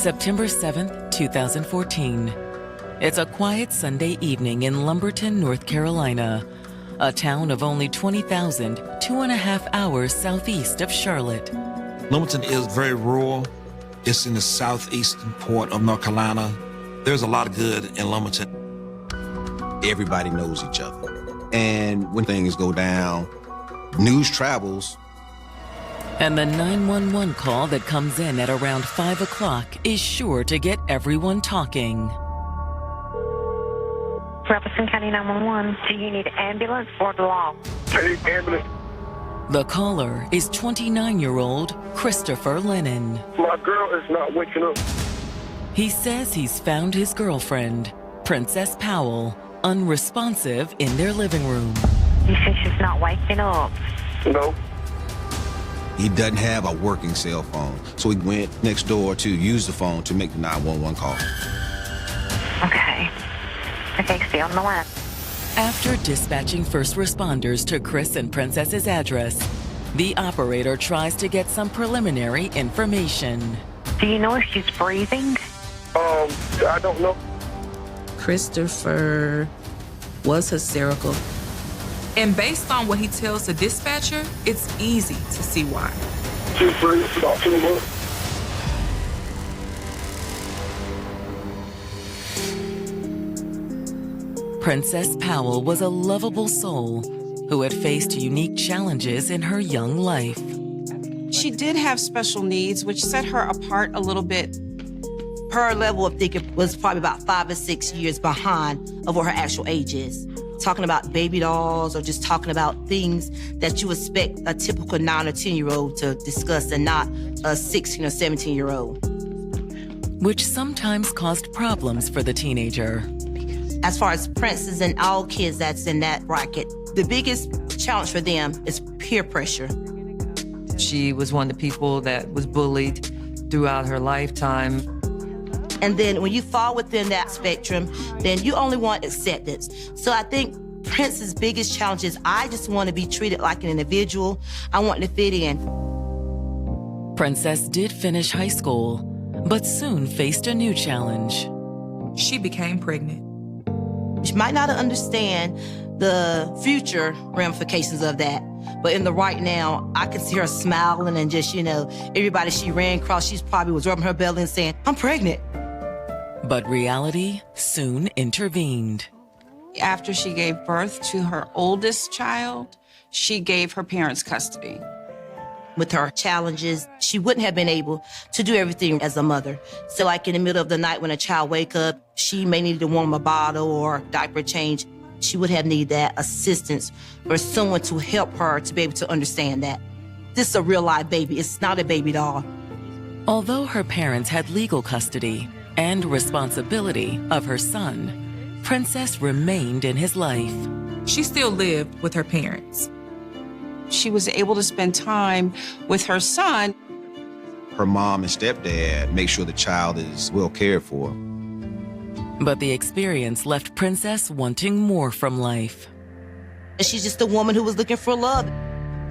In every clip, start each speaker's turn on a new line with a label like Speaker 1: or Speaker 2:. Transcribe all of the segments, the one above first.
Speaker 1: September 7th, 2014. It's a quiet Sunday evening in Lumberton, North Carolina, a town of only 20,000, 2.5 hours southeast of Charlotte.
Speaker 2: Lumberton is very rural. It's in the southeastern part of North Carolina. There's a lot of good in Lumberton.
Speaker 3: Everybody knows each other. And when things go down, news travels.
Speaker 1: And the 911 call that comes in at around 5 o'clock is sure to get everyone talking.
Speaker 4: Jefferson County 911. Do you need an ambulance or the law?
Speaker 5: Hey, ambulance.
Speaker 1: The caller is 29-year-old Christopher Lennon.
Speaker 5: My girl is not waking up.
Speaker 1: He says he's found his girlfriend, Princess Powell, unresponsive in their living room.
Speaker 4: You say she's not waking up?
Speaker 5: No.
Speaker 3: He doesn't have a working cell phone, so he went next door to use the phone to make the 911 call.
Speaker 4: Okay. Okay, stay on the line.
Speaker 1: After dispatching first responders to Chris and Princess's address, the operator tries to get some preliminary information.
Speaker 4: Do you know if she's breathing?
Speaker 5: I don't know.
Speaker 6: Christopher was hysterical. And based on what he tells the dispatcher, it's easy to see why.
Speaker 5: She's breathing for about 2 months.
Speaker 1: Princess Powell was a lovable soul who had faced unique challenges in her young life.
Speaker 7: She did have special needs, which set her apart a little bit.
Speaker 8: Her level of thinking was probably about 5 or 6 years behind of what her actual age is. Talking about baby dolls or just talking about things that you expect a typical 9 or 10-year-old to discuss and not a 16 or 17-year-old.
Speaker 1: Which sometimes caused problems for the teenager.
Speaker 8: As far as Princess and all kids that's in that bracket, the biggest challenge for them is peer pressure.
Speaker 9: She was one of the people that was bullied throughout her lifetime.
Speaker 8: And then when you fall within that spectrum, then you only want acceptance. So I think Prince's biggest challenge is I just want to be treated like an individual. I want to fit in.
Speaker 1: Princess did finish high school, but soon faced a new challenge.
Speaker 6: She became pregnant.
Speaker 8: She might not understand the future ramifications of that, but in the right now, I could see her smiling and just, everybody she ran across, she probably was rubbing her belly and saying, I'm pregnant.
Speaker 1: But reality soon intervened.
Speaker 7: After she gave birth to her oldest child, she gave her parents custody.
Speaker 8: With her challenges, she wouldn't have been able to do everything as a mother. So like in the middle of the night when a child wake up, she may need to warm a bottle or diaper change. She would have needed that assistance or someone to help her to be able to understand that. This is a real live baby. It's not a baby doll.
Speaker 1: Although her parents had legal custody and responsibility of her son, Princess remained in his life.
Speaker 6: She still lived with her parents.
Speaker 7: She was able to spend time with her son.
Speaker 3: Her mom and stepdad make sure the child is well cared for.
Speaker 1: But the experience left Princess wanting more from life.
Speaker 8: She's just a woman who was looking for love.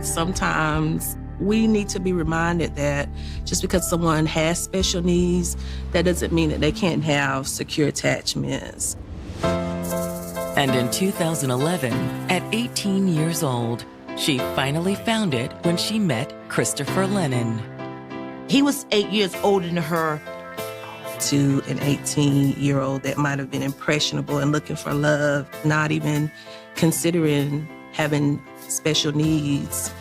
Speaker 6: Sometimes we need to be reminded that just because someone has special needs, that doesn't mean that they can't have secure attachments.
Speaker 1: And in 2011, at 18 years old, she finally found it when she met Christopher Lennon.
Speaker 8: He was 8 years older than her.
Speaker 6: To an 18-year-old that might have been impressionable and looking for love, not even considering having special needs,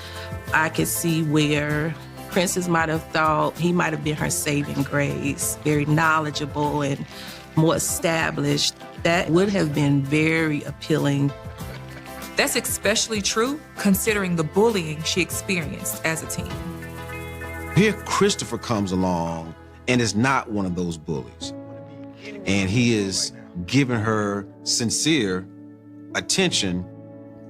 Speaker 6: I could see where Princess might have thought he might have been her saving grace, very knowledgeable and more established. That would have been very appealing.
Speaker 10: That's especially true considering the bullying she experienced as a teen.
Speaker 3: Here Christopher comes along and is not one of those bullies. And he is giving her sincere attention.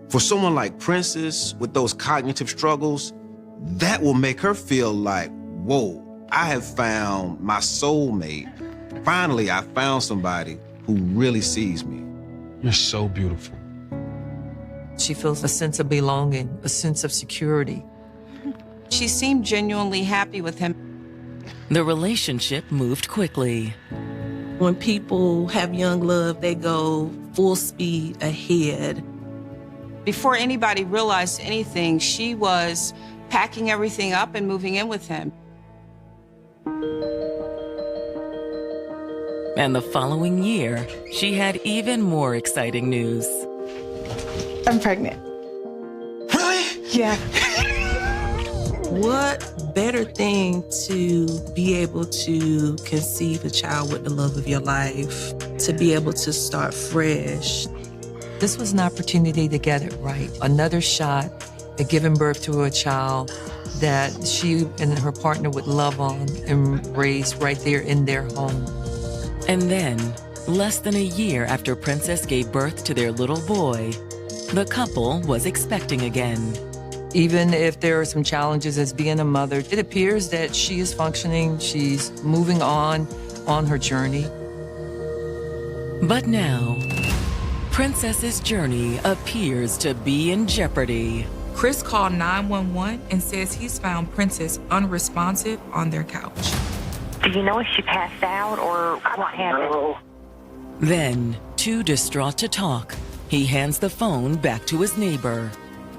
Speaker 3: For someone like Princess with those cognitive struggles, that will make her feel like, whoa, I have found my soulmate. Finally, I found somebody who really sees me.
Speaker 2: You're so beautiful.
Speaker 9: She feels a sense of belonging, a sense of security.
Speaker 7: She seemed genuinely happy with him.
Speaker 1: The relationship moved quickly.
Speaker 6: When people have young love, they go full speed ahead.
Speaker 7: Before anybody realized anything, she was packing everything up and moving in with him.
Speaker 1: And the following year, she had even more exciting news.
Speaker 11: I'm pregnant.
Speaker 2: Really?
Speaker 11: Yeah.
Speaker 6: What better thing to be able to conceive a child with the love of your life, to be able to start fresh.
Speaker 9: This was an opportunity to get it right. Another shot at giving birth to a child that she and her partner would love on and raise right there in their home.
Speaker 1: And then, less than a year after Princess gave birth to their little boy, the couple was expecting again.
Speaker 9: Even if there are some challenges as being a mother, it appears that she is functioning, she's moving on her journey.
Speaker 1: But now, Princess's journey appears to be in jeopardy.
Speaker 10: Chris called 911 and says he's found Princess unresponsive on their couch.
Speaker 4: Do you know if she passed out or what happened?
Speaker 5: No.
Speaker 1: Then, too distraught to talk, he hands the phone back to his neighbor.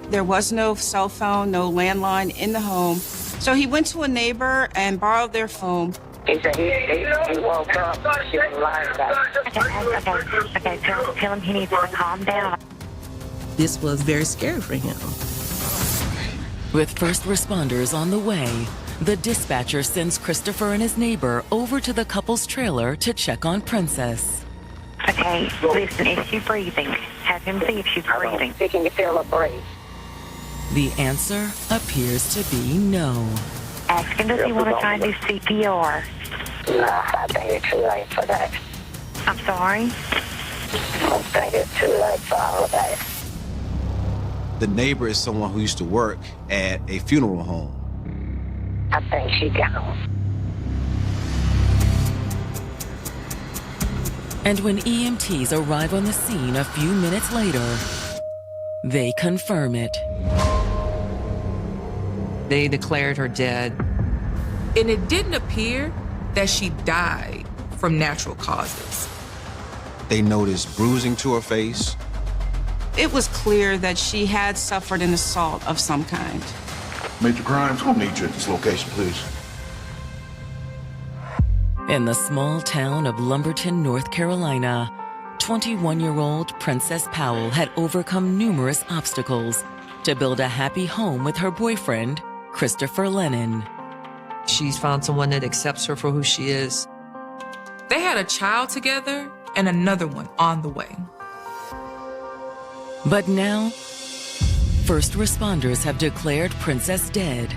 Speaker 7: There was no cell phone, no landline in the home. So he went to a neighbor and borrowed their phone.
Speaker 4: He said he woke up. She was lying about it. Okay, tell him he needs to calm down.
Speaker 6: This was very scary for him.
Speaker 1: With first responders on the way, the dispatcher sends Christopher and his neighbor over to the couple's trailer to check on Princess.
Speaker 4: Okay, listen, is she breathing? Have him see if she's breathing. Can you feel her breathe?
Speaker 1: The answer appears to be no.
Speaker 4: Ask him, does he want to try and do CPR? No, I think it's too late for that. I'm sorry? I think it's too late for all of that.
Speaker 3: The neighbor is someone who used to work at a funeral home.
Speaker 4: I think she gone.
Speaker 1: And when EMTs arrive on the scene a few minutes later, they confirm it.
Speaker 9: They declared her dead.
Speaker 10: And it didn't appear that she died from natural causes.
Speaker 3: They noticed bruising to her face.
Speaker 7: It was clear that she had suffered an assault of some kind.
Speaker 5: Major Grimes, we'll need you at this location, please.
Speaker 1: In the small town of Lumberton, North Carolina, 21-year-old Princess Powell had overcome numerous obstacles to build a happy home with her boyfriend, Christopher Lennon.
Speaker 9: She's found someone that accepts her for who she is.
Speaker 10: They had a child together and another one on the way.
Speaker 1: But now, first responders have declared Princess dead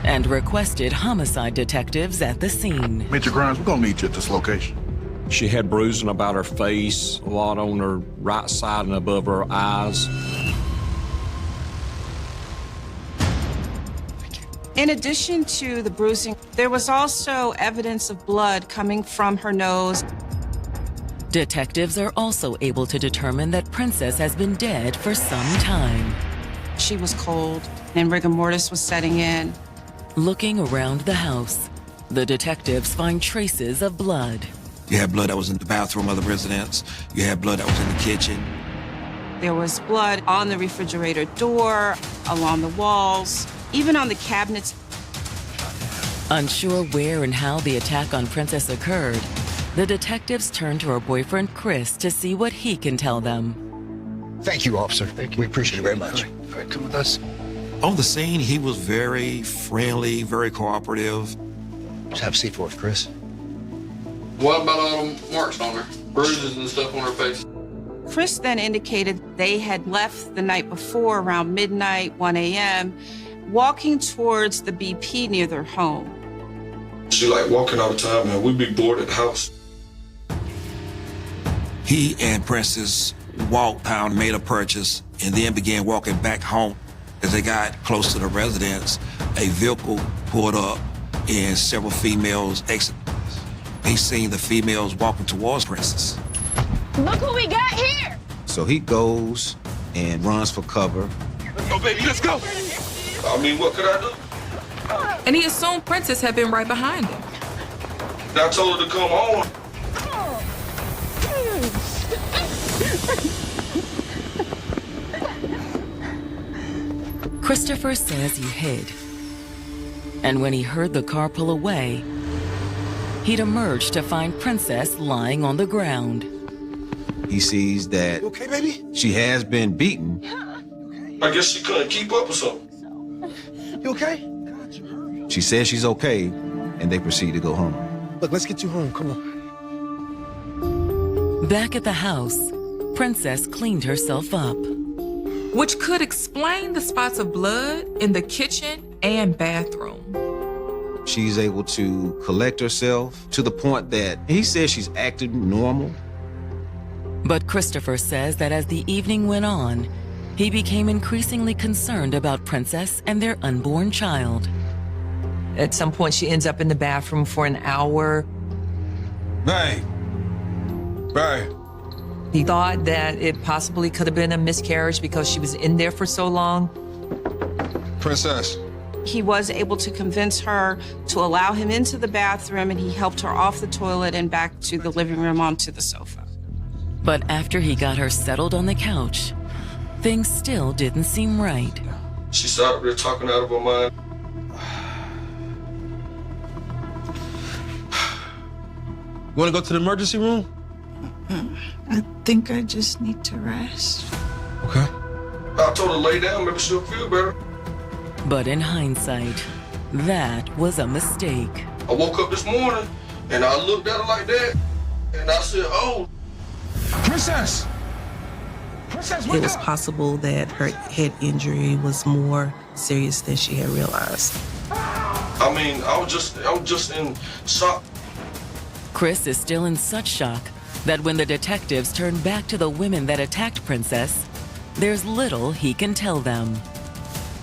Speaker 1: and requested homicide detectives at the scene.
Speaker 5: Major Grimes, we're gonna need you at this location.
Speaker 12: She had bruising about her face, a lot on her right side and above her eyes.
Speaker 7: In addition to the bruising, there was also evidence of blood coming from her nose.
Speaker 1: Detectives are also able to determine that Princess has been dead for some time.
Speaker 7: She was cold, and rigor mortis was setting in.
Speaker 1: Looking around the house, the detectives find traces of blood.
Speaker 2: You had blood that was in the bathroom of the residence. You had blood that was in the kitchen.
Speaker 7: There was blood on the refrigerator door, along the walls, even on the cabinets.
Speaker 1: Unsure where and how the attack on Princess occurred, the detectives turn to her boyfriend Chris to see what he can tell them.
Speaker 13: Thank you, officer. Thank you. We appreciate it very much. All right, come with us.
Speaker 2: On the scene, he was very friendly, very cooperative.
Speaker 13: Just have a seat for us, Chris.
Speaker 14: What about all the marks on her? Bruises and stuff on her face?
Speaker 7: Chris then indicated they had left the night before around midnight, 1 a.m., walking towards the BP near their home.
Speaker 14: She like walking all the time, man. We'd be bored at the house.
Speaker 2: He and Princess walked down, made a purchase, and then began walking back home. As they got close to the residence, a vehicle pulled up and several females exited. He seen the females walking towards Princess.
Speaker 11: Look who we got here!
Speaker 3: So he goes and runs for cover.
Speaker 14: Let's go, baby, let's go. I mean, what could I do?
Speaker 10: And he assumed Princess had been right behind him.
Speaker 14: I told her to come on.
Speaker 1: Christopher says he hid. And when he heard the car pull away, he'd emerged to find Princess lying on the ground.
Speaker 3: He sees that
Speaker 5: You okay, baby?
Speaker 3: she has been beaten.
Speaker 14: I guess she couldn't keep up or something.
Speaker 5: You okay?
Speaker 3: She says she's okay, and they proceed to go home.
Speaker 5: Look, let's get you home. Come on.
Speaker 1: Back at the house, Princess cleaned herself up.
Speaker 10: Which could explain the spots of blood in the kitchen and bathroom.
Speaker 3: She's able to collect herself to the point that he says she's acting normal.
Speaker 1: But Christopher says that as the evening went on, he became increasingly concerned about Princess and their unborn child.
Speaker 9: At some point, she ends up in the bathroom for an hour.
Speaker 5: Hey. Hey.
Speaker 9: He thought that it possibly could have been a miscarriage because she was in there for so long.
Speaker 5: Princess.
Speaker 7: He was able to convince her to allow him into the bathroom, and he helped her off the toilet and back to the living room onto the sofa.
Speaker 1: But after he got her settled on the couch, things still didn't seem right.
Speaker 14: She sat up there talking out of her mind.
Speaker 5: You want to go to the emergency room?
Speaker 11: I think I just need to rest.
Speaker 5: Okay.
Speaker 14: I told her to lay down, maybe she'll feel better.
Speaker 1: But in hindsight, that was a mistake.
Speaker 14: I woke up this morning and I looked at her like that and I said, oh.
Speaker 5: Princess! Princess,
Speaker 6: It was possible that her head injury was more serious than she had realized.
Speaker 14: I mean, I was just in shock.
Speaker 1: Chris is still in such shock that when the detectives turn back to the women that attacked Princess, there's little he can tell them.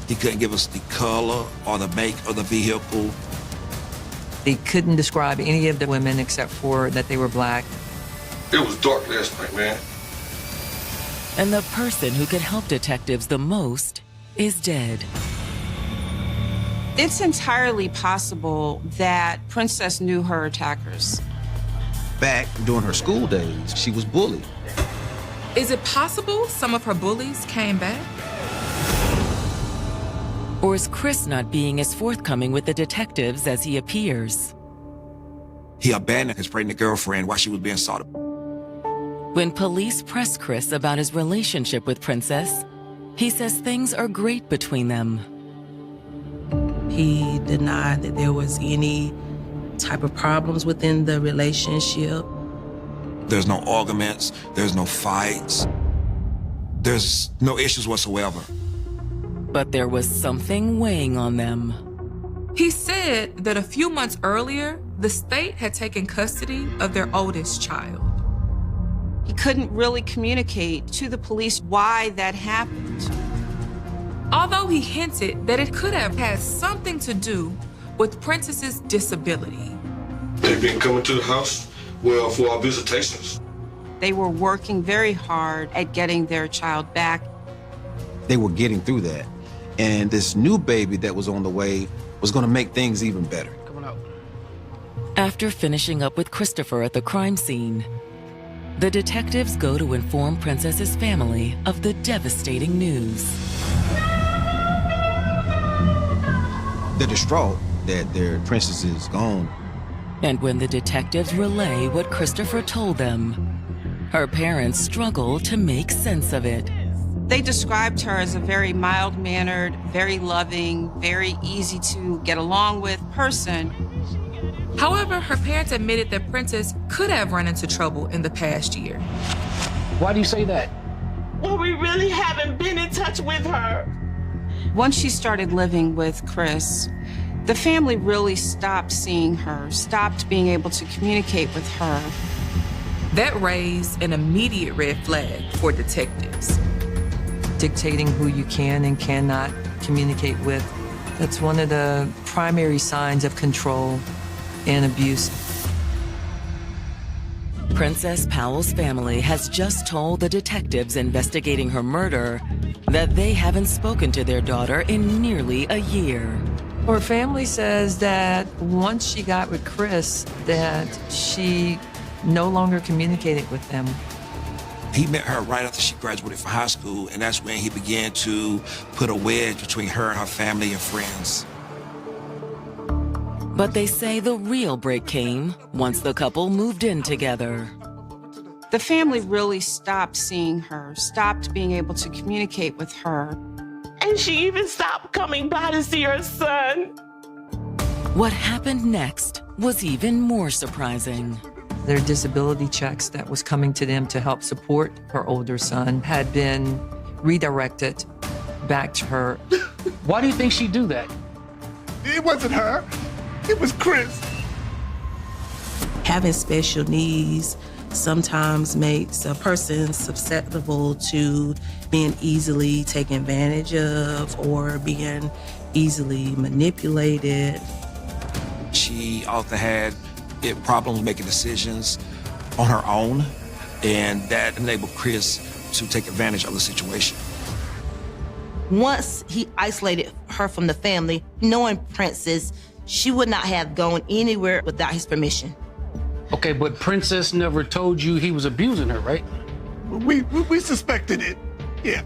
Speaker 2: He couldn't give us the color or the make of the vehicle.
Speaker 9: They couldn't describe any of the women except for that they were black.
Speaker 14: It was dark last night, man.
Speaker 1: And the person who could help detectives the most is dead.
Speaker 7: It's entirely possible that Princess knew her attackers.
Speaker 3: Back during her school days, she was bullied.
Speaker 10: Is it possible some of her bullies came back?
Speaker 1: Or is Chris not being as forthcoming with the detectives as he appears?
Speaker 2: He abandoned his pregnant girlfriend while she was being sought.
Speaker 1: When police press Chris about his relationship with Princess, he says things are great between them.
Speaker 6: He denied that there was any type of problems within the relationship.
Speaker 2: There's no arguments, there's no fights, there's no issues whatsoever.
Speaker 1: But there was something weighing on them.
Speaker 10: He said that a few months earlier, the state had taken custody of their oldest child.
Speaker 7: He couldn't really communicate to the police why that happened.
Speaker 10: Although he hinted that it could have had something to do with Princess's disability.
Speaker 14: They've been coming to the house, well, for our visitations.
Speaker 7: They were working very hard at getting their child back.
Speaker 3: They were getting through that. And this new baby that was on the way was going to make things even better.
Speaker 1: After finishing up with Christopher at the crime scene, the detectives go to inform Princess's family of the devastating news.
Speaker 3: They're distraught that their princess is gone.
Speaker 1: And when the detectives relay what Christopher told them, her parents struggle to make sense of it.
Speaker 7: They described her as a very mild-mannered, very loving, very easy to get along with person.
Speaker 10: However, her parents admitted that Princess could have run into trouble in the past year.
Speaker 15: Why do you say that?
Speaker 11: Well, we really haven't been in touch with her.
Speaker 7: Once she started living with Chris, the family really stopped seeing her, stopped being able to communicate with her.
Speaker 10: That raised an immediate red flag for detectives.
Speaker 9: Dictating who you can and cannot communicate with, that's one of the primary signs of control and abuse.
Speaker 1: Princess Powell's family has just told the detectives investigating her murder that they haven't spoken to their daughter in nearly a year.
Speaker 9: Her family says that once she got with Chris, that she no longer communicated with them.
Speaker 2: He met her right after she graduated from high school, and that's when he began to put a wedge between her and her family and friends.
Speaker 1: But they say the real break came once the couple moved in together.
Speaker 7: The family really stopped seeing her, stopped being able to communicate with her.
Speaker 16: And she even stopped coming by to see her son.
Speaker 1: What happened next was even more surprising.
Speaker 9: Their disability checks that was coming to them to help support her older son had been redirected back to her.
Speaker 15: Why do you think she'd do that?
Speaker 5: It wasn't her. It was Chris.
Speaker 6: Having special needs sometimes makes a person susceptible to being easily taken advantage of or being easily manipulated.
Speaker 2: She often had problems making decisions on her own, and that enabled Chris to take advantage of the situation.
Speaker 8: Once he isolated her from the family, knowing Princess, she would not have gone anywhere without his permission.
Speaker 15: Okay, but Princess never told you he was abusing her, right?
Speaker 5: We suspected it, yeah.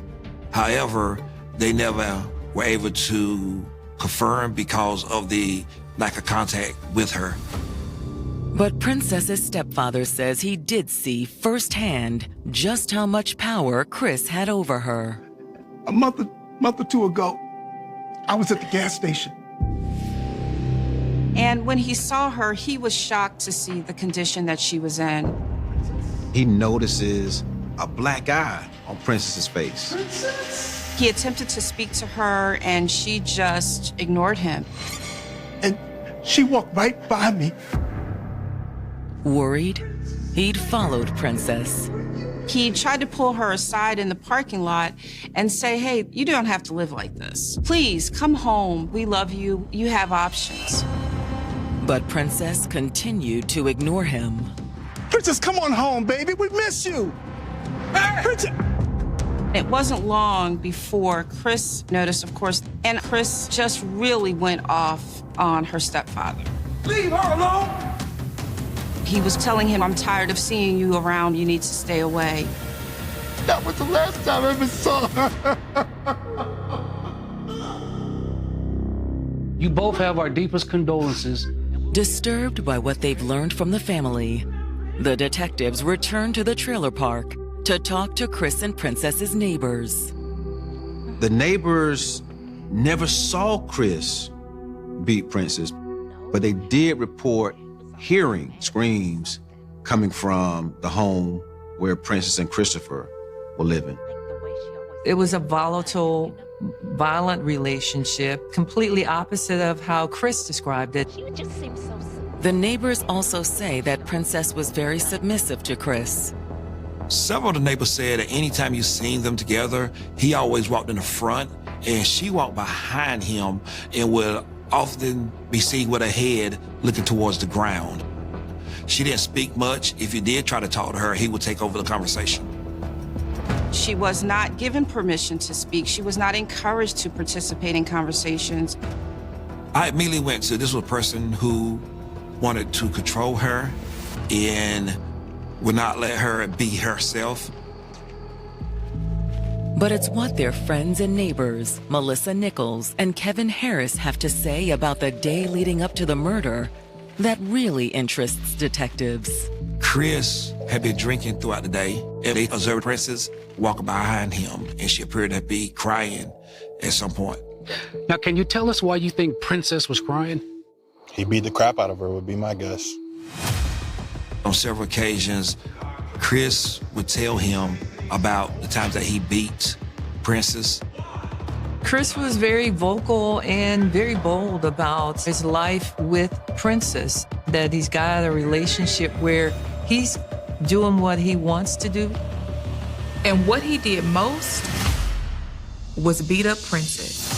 Speaker 2: However, they never were able to confirm because of the lack of contact with her.
Speaker 1: But Princess's stepfather says he did see firsthand just how much power Chris had over her.
Speaker 5: A month or two ago, I was at the gas station.
Speaker 7: And when he saw her, he was shocked to see the condition that she was in.
Speaker 3: He notices a black eye on Princess's face.
Speaker 7: He attempted to speak to her, and she just ignored him.
Speaker 5: And she walked right by me.
Speaker 1: Worried, he'd followed Princess.
Speaker 7: He tried to pull her aside in the parking lot and say, hey, you don't have to live like this. Please, come home. We love you. You have options.
Speaker 1: But Princess continued to ignore him.
Speaker 5: Princess, come on home, baby. We miss you. Princess.
Speaker 7: It wasn't long before Chris noticed, of course, and Chris just really went off on her stepfather.
Speaker 5: Leave her alone.
Speaker 7: He was telling him, I'm tired of seeing you around. You need to stay away.
Speaker 5: That was the last time I ever saw her.
Speaker 15: You both have our deepest condolences.
Speaker 1: Disturbed by what they've learned from the family, the detectives return to the trailer park to talk to Chris and Princess's neighbors.
Speaker 3: The neighbors never saw Chris beat Princess, but they did report hearing screams coming from the home where Princess and Christopher were living.
Speaker 9: It was a volatile, violent relationship, completely opposite of how Chris described it.
Speaker 1: The neighbors also say that Princess was very submissive to Chris.
Speaker 2: Several of the neighbors said that anytime you seen them together, he always walked in the front and she walked behind him and would often be seen with her head looking towards the ground. She didn't speak much. If you did try to talk to her, he would take over the conversation.
Speaker 7: She was not given permission to speak. She was not encouraged to participate in conversations.
Speaker 2: I immediately went to, this was a person who wanted to control her and would not let her be herself.
Speaker 1: But it's what their friends and neighbors, Melissa Nichols and Kevin Harris, have to say about the day leading up to the murder that really interests detectives.
Speaker 2: Chris had been drinking throughout the day, and they observed Princess walking behind him, and she appeared to be crying at some point.
Speaker 15: Now, can you tell us why you think Princess was crying?
Speaker 17: He beat the crap out of her, would be my guess.
Speaker 2: On several occasions, Chris would tell him about the times that he beat Princess.
Speaker 9: Chris was very vocal and very bold about his life with Princess, that he's got a relationship where he's doing what he wants to do.
Speaker 10: And what he did most was beat up Princess.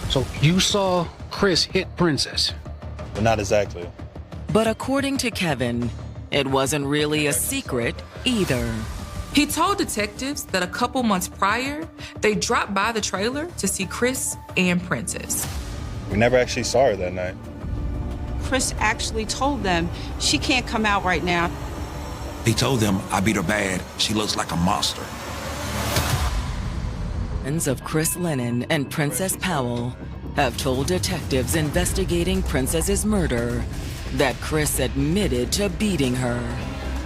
Speaker 15: So you saw Chris hit Princess?
Speaker 17: But not exactly.
Speaker 1: But according to Kevin, it wasn't really a secret either.
Speaker 10: He told detectives that a couple months prior, they dropped by the trailer to see Chris and Princess.
Speaker 17: We never actually saw her that night.
Speaker 7: Chris actually told them she can't come out right now.
Speaker 2: He told them, I beat her bad. She looks like a monster.
Speaker 1: Friends of Chris Lennon and Princess Powell have told detectives investigating Princess's murder that Chris admitted to beating her.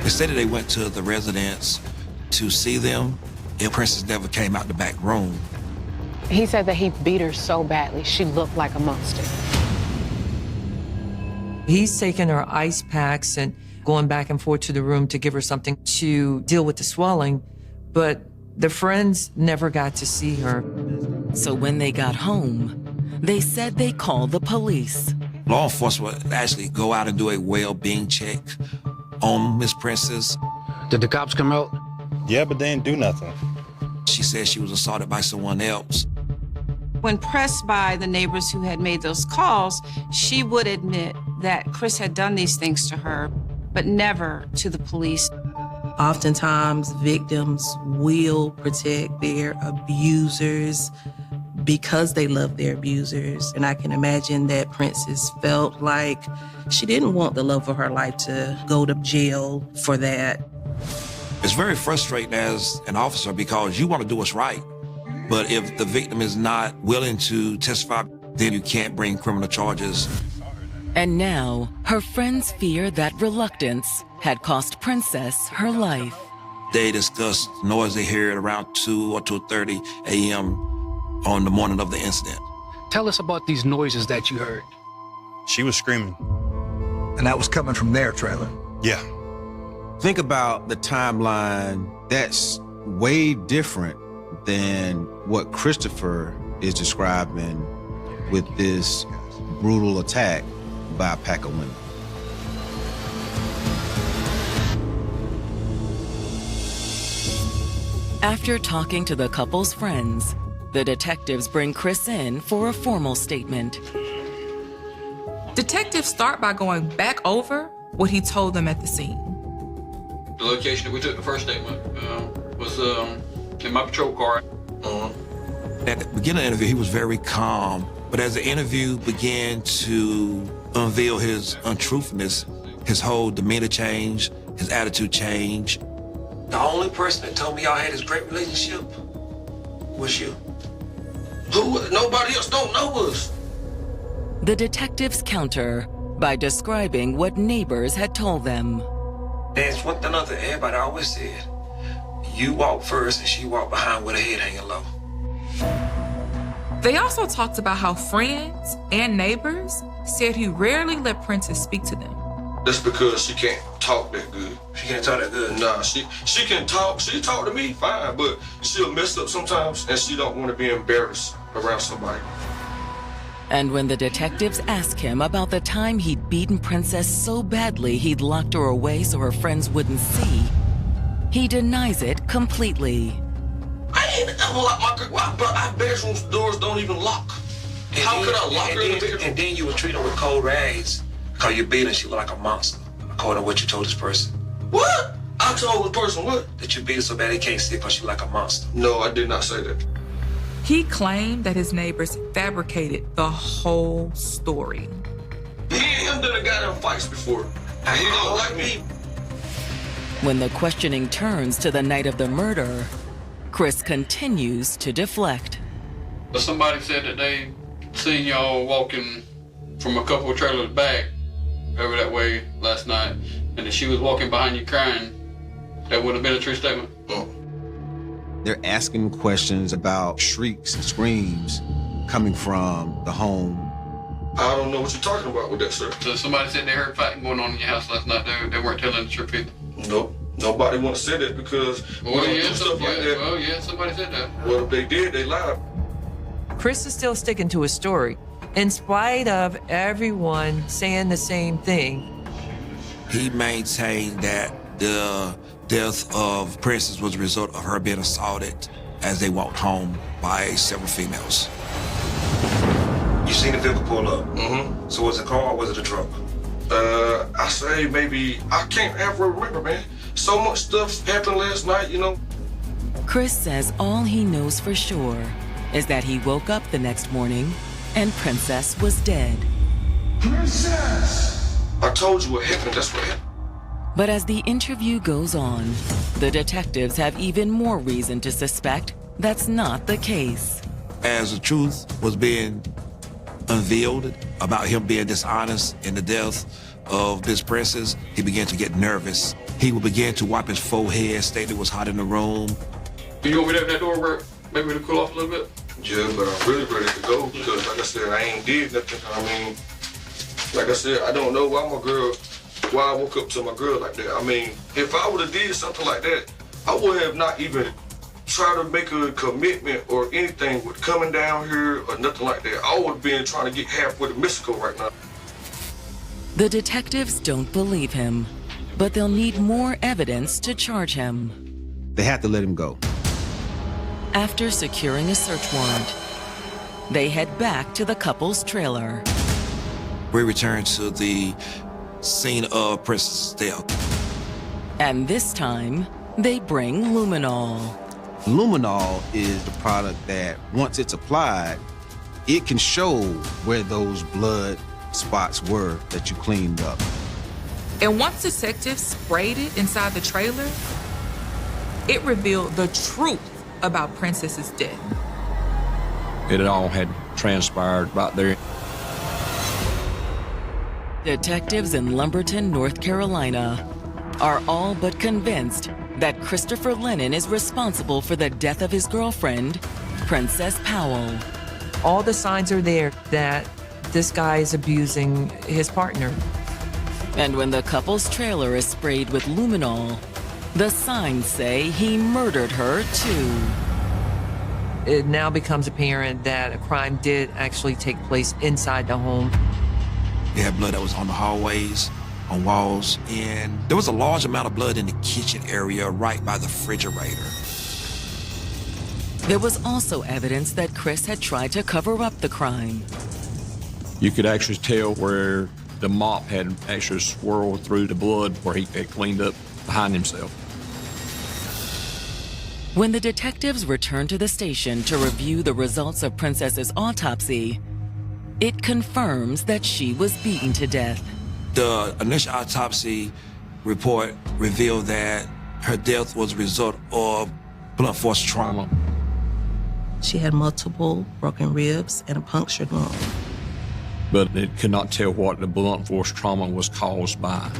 Speaker 2: They said that they went to the residence to see them, and Princess never came out the back room.
Speaker 18: He said that he beat her so badly, she looked like a monster.
Speaker 9: He's taken her ice packs and going back and forth to the room to give her something to deal with the swelling, but the friends never got to see her.
Speaker 1: So when they got home, they said they called the police.
Speaker 2: Law enforcement would actually go out and do a well-being check on Miss Princess.
Speaker 15: Did the cops come out?
Speaker 17: Yeah, but they didn't do nothing.
Speaker 2: She said she was assaulted by someone else.
Speaker 7: When pressed by the neighbors who had made those calls, she would admit that Chris had done these things to her, but never to the police.
Speaker 6: Oftentimes, victims will protect their abusers because they love their abusers. And I can imagine that Princess felt like she didn't want the love of her life to go to jail for that.
Speaker 2: It's very frustrating as an officer because you want to do what's right. But if the victim is not willing to testify, then you can't bring criminal charges.
Speaker 1: And now, her friends fear that reluctance had cost Princess her life.
Speaker 2: They discussed noise they heard around 2 or 2:30 a.m. on the morning of the incident.
Speaker 15: Tell us about these noises that you heard.
Speaker 17: She was screaming.
Speaker 13: And that was coming from their trailer?
Speaker 17: Yeah.
Speaker 3: Think about the timeline. That's way different than what Christopher is describing with this brutal attack by a pack of women.
Speaker 1: After talking to the couple's friends, the detectives bring Chris in for a formal statement.
Speaker 10: Detectives start by going back over what he told them at the scene.
Speaker 14: The location that we took the first statement was in my patrol car.
Speaker 2: At the beginning of the interview, he was very calm. But as the interview began to unveil his untruthfulness, his whole demeanor changed, his attitude changed. The only person that told me y'all had this great relationship was you.
Speaker 14: Who? Nobody else don't know us.
Speaker 1: The detectives counter by describing what neighbors had told them.
Speaker 2: There's one thing that everybody always said. You walk first and she walked behind with her head hanging low.
Speaker 10: They also talked about how friends and neighbors said he rarely let Princess speak to them.
Speaker 14: That's because she can't talk that good.
Speaker 2: She can't talk that good?
Speaker 14: Nah, she can talk. She talk to me fine, but she'll mess up sometimes and she don't want to be embarrassed around somebody.
Speaker 1: And when the detectives ask him about the time he'd beaten Princess so badly he'd locked her away so her friends wouldn't see, he denies it completely.
Speaker 14: I ain't ever locked our bedroom doors don't even lock. How could I lock her in the bedroom?
Speaker 2: And then you would treat her with cold rags because you beat her, she looked like a monster. According to what you told this person.
Speaker 14: What? I told the person what?
Speaker 2: That you beat her so bad he can't see because she looked like a monster.
Speaker 14: No, I did not say that.
Speaker 10: He claimed that his neighbors fabricated the whole story.
Speaker 14: Me and him done got in fights before. And he don't like me.
Speaker 1: When the questioning turns to the night of the murder, Chris continues to deflect.
Speaker 14: Somebody said that they seen y'all walking from a couple of trailers back over that way last night, and that she was walking behind you crying. That would have been a true statement.
Speaker 3: They're asking questions about shrieks and screams coming from the home.
Speaker 14: I don't know what you're talking about with that, sir. So somebody said they heard fighting going on in your house last night. They weren't telling the truth either. Nope. Nobody want to say that because we don't do stuff like that. Well, yeah, somebody said that. Well, if they did, they lied.
Speaker 9: Chris is still sticking to his story, in spite of everyone saying the same thing.
Speaker 2: He maintained that the death of Princess was a result of her being assaulted as they walked home by several females. You seen the vehicle pull up? Mm-hmm. So was it a car or was it a truck?
Speaker 14: I say maybe, I can't ever remember, man. So much stuff happened last night, you know.
Speaker 1: Chris says all he knows for sure is that he woke up the next morning and Princess was dead.
Speaker 14: Princess! I told you what happened, that's what happened.
Speaker 1: But as the interview goes on, the detectives have even more reason to suspect that's not the case.
Speaker 2: As the truth was being unveiled about him being dishonest in the death of Miss Princess, he began to get nervous. He would begin to wipe his forehead, state it was hot in the room.
Speaker 14: You want me to open that door, bro? Maybe to cool off a little bit? Yeah, but I'm really ready to go because, like I said, I ain't did nothing. I mean, like I said, I don't know why I woke up to my girl like that. I mean, if I would have did something like that, I would have not even tried to make a commitment or anything with coming down here or nothing like that. I would have been trying to get halfway to Mexico right now.
Speaker 1: The detectives don't believe him, but they'll need more evidence to charge him.
Speaker 3: They have to let him go.
Speaker 1: After securing a search warrant, they head back to the couple's trailer.
Speaker 2: We return to the scene of Princess's death.
Speaker 1: And this time, they bring luminol.
Speaker 3: Luminol is the product that, once it's applied, it can show where those blood spots were that you cleaned up.
Speaker 10: And once detectives sprayed it inside the trailer, it revealed the truth about Princess's death.
Speaker 12: It all had transpired right there.
Speaker 1: Detectives in Lumberton, North Carolina, are all but convinced that Christopher Lennon is responsible for the death of his girlfriend, Princess Powell.
Speaker 9: All the signs are there that this guy is abusing his partner.
Speaker 1: And when the couple's trailer is sprayed with luminol, the signs say he murdered her too.
Speaker 9: It now becomes apparent that a crime did actually take place inside the home.
Speaker 2: They had blood that was on the hallways, on walls, and there was a large amount of blood in the kitchen area right by the refrigerator.
Speaker 1: There was also evidence that Chris had tried to cover up the crime.
Speaker 12: You could actually tell where the mop had actually swirled through the blood where he had cleaned up behind himself.
Speaker 1: When the detectives returned to the station to review the results of Princess's autopsy, it confirms that she was beaten to death.
Speaker 2: The initial autopsy report revealed that her death was a result of blunt force trauma.
Speaker 6: She had multiple broken ribs and a punctured lung.
Speaker 12: But it could not tell what the blunt force trauma was caused by.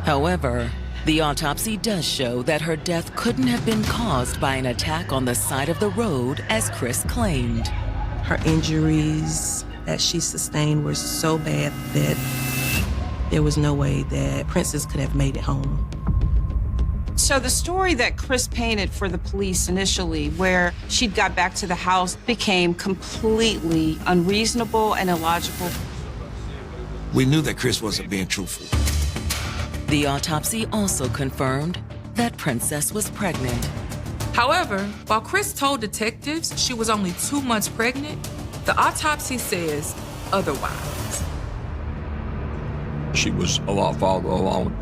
Speaker 1: However, the autopsy does show that her death couldn't have been caused by an attack on the side of the road as Chris claimed.
Speaker 6: Her injuries that she sustained were so bad that there was no way that Princess could have made it home.
Speaker 7: So the story that Chris painted for the police initially, where she'd got back to the house, became completely unreasonable and illogical.
Speaker 2: We knew that Chris wasn't being truthful.
Speaker 1: The autopsy also confirmed that Princess was pregnant.
Speaker 10: However, while Chris told detectives she was only 2 months pregnant, the autopsy says otherwise.
Speaker 12: She was a lot farther along.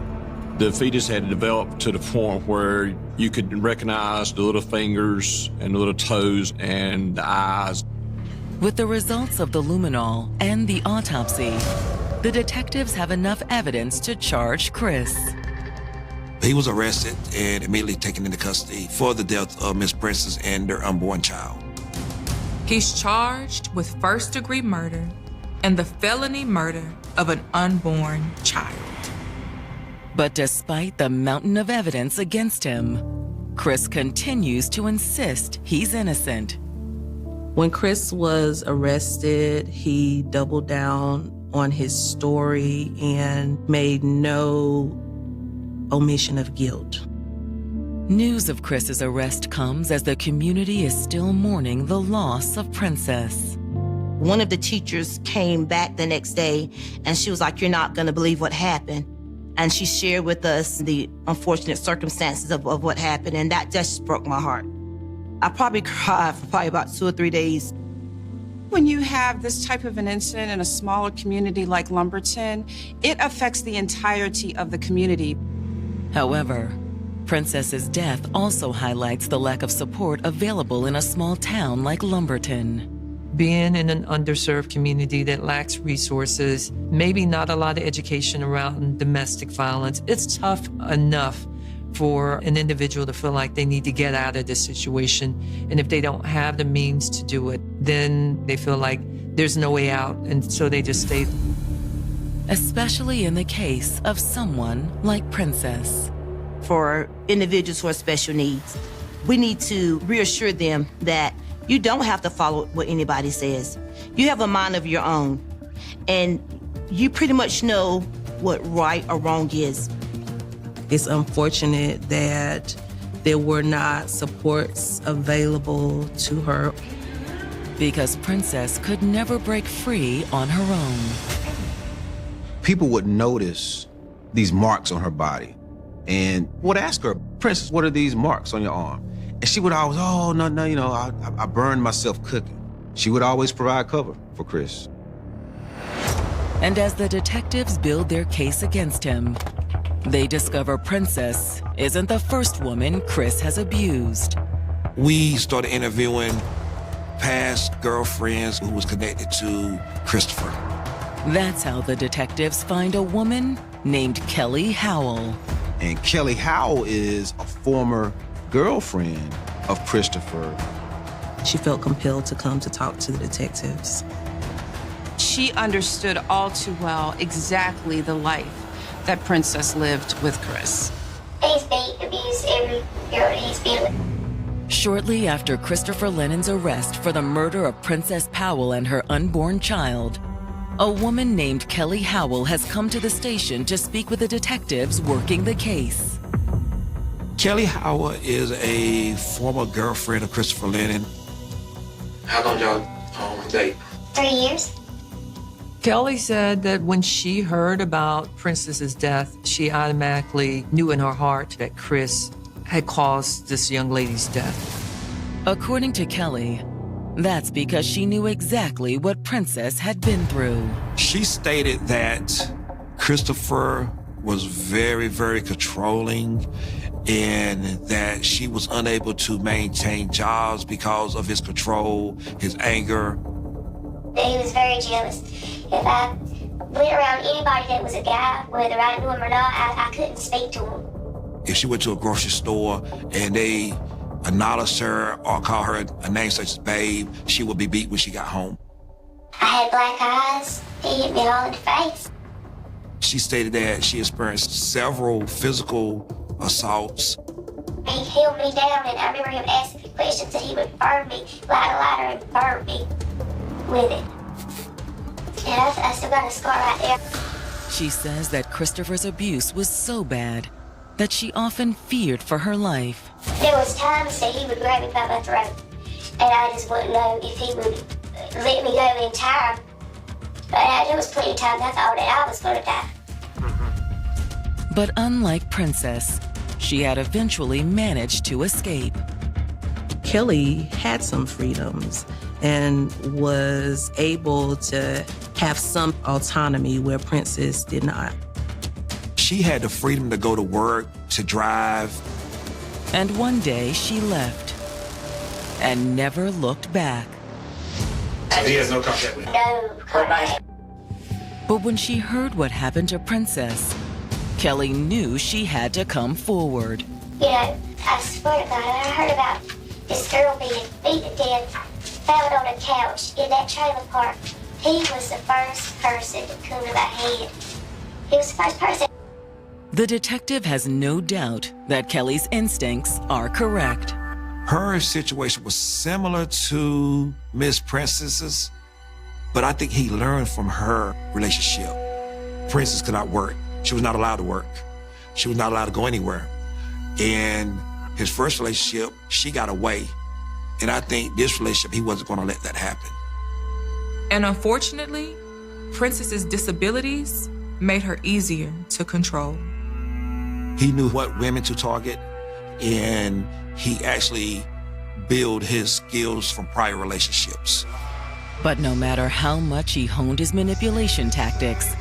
Speaker 12: The fetus had developed to the point where you could recognize the little fingers and the little toes and the eyes.
Speaker 1: With the results of the luminol and the autopsy, the detectives have enough evidence to charge Chris.
Speaker 2: He was arrested and immediately taken into custody for the death of Miss Princess and their unborn child.
Speaker 10: He's charged with first-degree murder and the felony murder of an unborn child.
Speaker 1: But despite the mountain of evidence against him, Chris continues to insist he's innocent.
Speaker 6: When Chris was arrested, he doubled down on his story and made no omission of guilt.
Speaker 1: News of Chris's arrest comes as the community is still mourning the loss of Princess.
Speaker 8: One of the teachers came back the next day and she was like, "You're not gonna believe what happened." And she shared with us the unfortunate circumstances of what happened, and that just broke my heart. I probably cried for about 2 or 3 days.
Speaker 7: When you have this type of an incident in a smaller community like Lumberton, it affects the entirety of the community.
Speaker 1: However, Princess's death also highlights the lack of support available in a small town like Lumberton.
Speaker 9: Being in an underserved community that lacks resources, maybe not a lot of education around domestic violence, it's tough enough for an individual to feel like they need to get out of this situation. And if they don't have the means to do it, then they feel like there's no way out, and so they just stay.
Speaker 1: Especially in the case of someone like Princess.
Speaker 8: For individuals who are special needs, we need to reassure them that you don't have to follow what anybody says. You have a mind of your own, and you pretty much know what right or wrong is.
Speaker 6: It's unfortunate that there were not supports available to her.
Speaker 1: Because Princess could never break free on her own.
Speaker 3: People would notice these marks on her body and would ask her, Princess, what are these marks on your arm? And she would always, oh, no, you know, I burned myself cooking. She would always provide cover for Chris.
Speaker 1: And as the detectives build their case against him, they discover Princess isn't the first woman Chris has abused.
Speaker 2: We started interviewing past girlfriends who was connected to Christopher.
Speaker 1: That's how the detectives find a woman named Kelly Howell.
Speaker 3: And Kelly Howell is a former girlfriend of Christopher.
Speaker 6: She felt compelled to come to talk to the detectives.
Speaker 7: She understood all too well exactly the life that Princess lived with Chris.
Speaker 4: He's beat, abused every girl that he's been with.
Speaker 1: Shortly after Christopher Lennon's arrest for the murder of Princess Powell and her unborn child, a woman named Kelly Howell has come to the station to speak with the detectives working the case.
Speaker 2: Kelly Howell is a former girlfriend of Christopher Lennon. How long y'all date?
Speaker 4: 3 years.
Speaker 9: Kelly said that when she heard about Princess's death, she automatically knew in her heart that Chris had caused this young lady's death.
Speaker 1: According to Kelly, that's because she knew exactly what Princess had been through.
Speaker 2: She stated that Christopher was very, very controlling and that she was unable to maintain jobs because of his control, his anger.
Speaker 4: He was very jealous. If I went around anybody that was a guy, whether I knew him or not, I couldn't speak to him.
Speaker 2: If she went to a grocery store and they acknowledged her or called her a name such as babe, she would be beat when she got home.
Speaker 4: I had black eyes. He hit me all in the face.
Speaker 2: She stated that she experienced several physical assaults.
Speaker 4: He held me down, and I remember him asking me questions, and he would burn me, light a lighter and burn me with it. And I still got a scar right there.
Speaker 1: She says that Christopher's abuse was so bad that she often feared for her life.
Speaker 4: There was times that he would grab me by my throat, and I just wouldn't know if he would let me go in time. But there was plenty of times I thought that I was going to die.
Speaker 1: But unlike Princess, she had eventually managed to escape.
Speaker 6: Kelly had some freedoms and was able to have some autonomy where Princess did not.
Speaker 2: She had the freedom to go to work, to drive.
Speaker 1: And one day she left and never looked back.
Speaker 2: He has no contact with you?
Speaker 4: No contact.
Speaker 1: But when she heard what happened to Princess, Kelly knew she had to come forward.
Speaker 4: You know, I swear to God, I heard about this girl being beat to death, found on a couch in that trailer park. He was the first person to come to my head. He was the first person.
Speaker 1: The detective has no doubt that Kelly's instincts are correct.
Speaker 2: Her situation was similar to Miss Princess's, but I think he learned from her relationship. Princess could not work. She was not allowed to work. She was not allowed to go anywhere. In his first relationship, she got away. And I think this relationship, he wasn't going to let that happen.
Speaker 10: And unfortunately, Princess's disabilities made her easier to control.
Speaker 2: He knew what women to target, and he actually built his skills from prior relationships.
Speaker 1: But no matter how much he honed his manipulation tactics,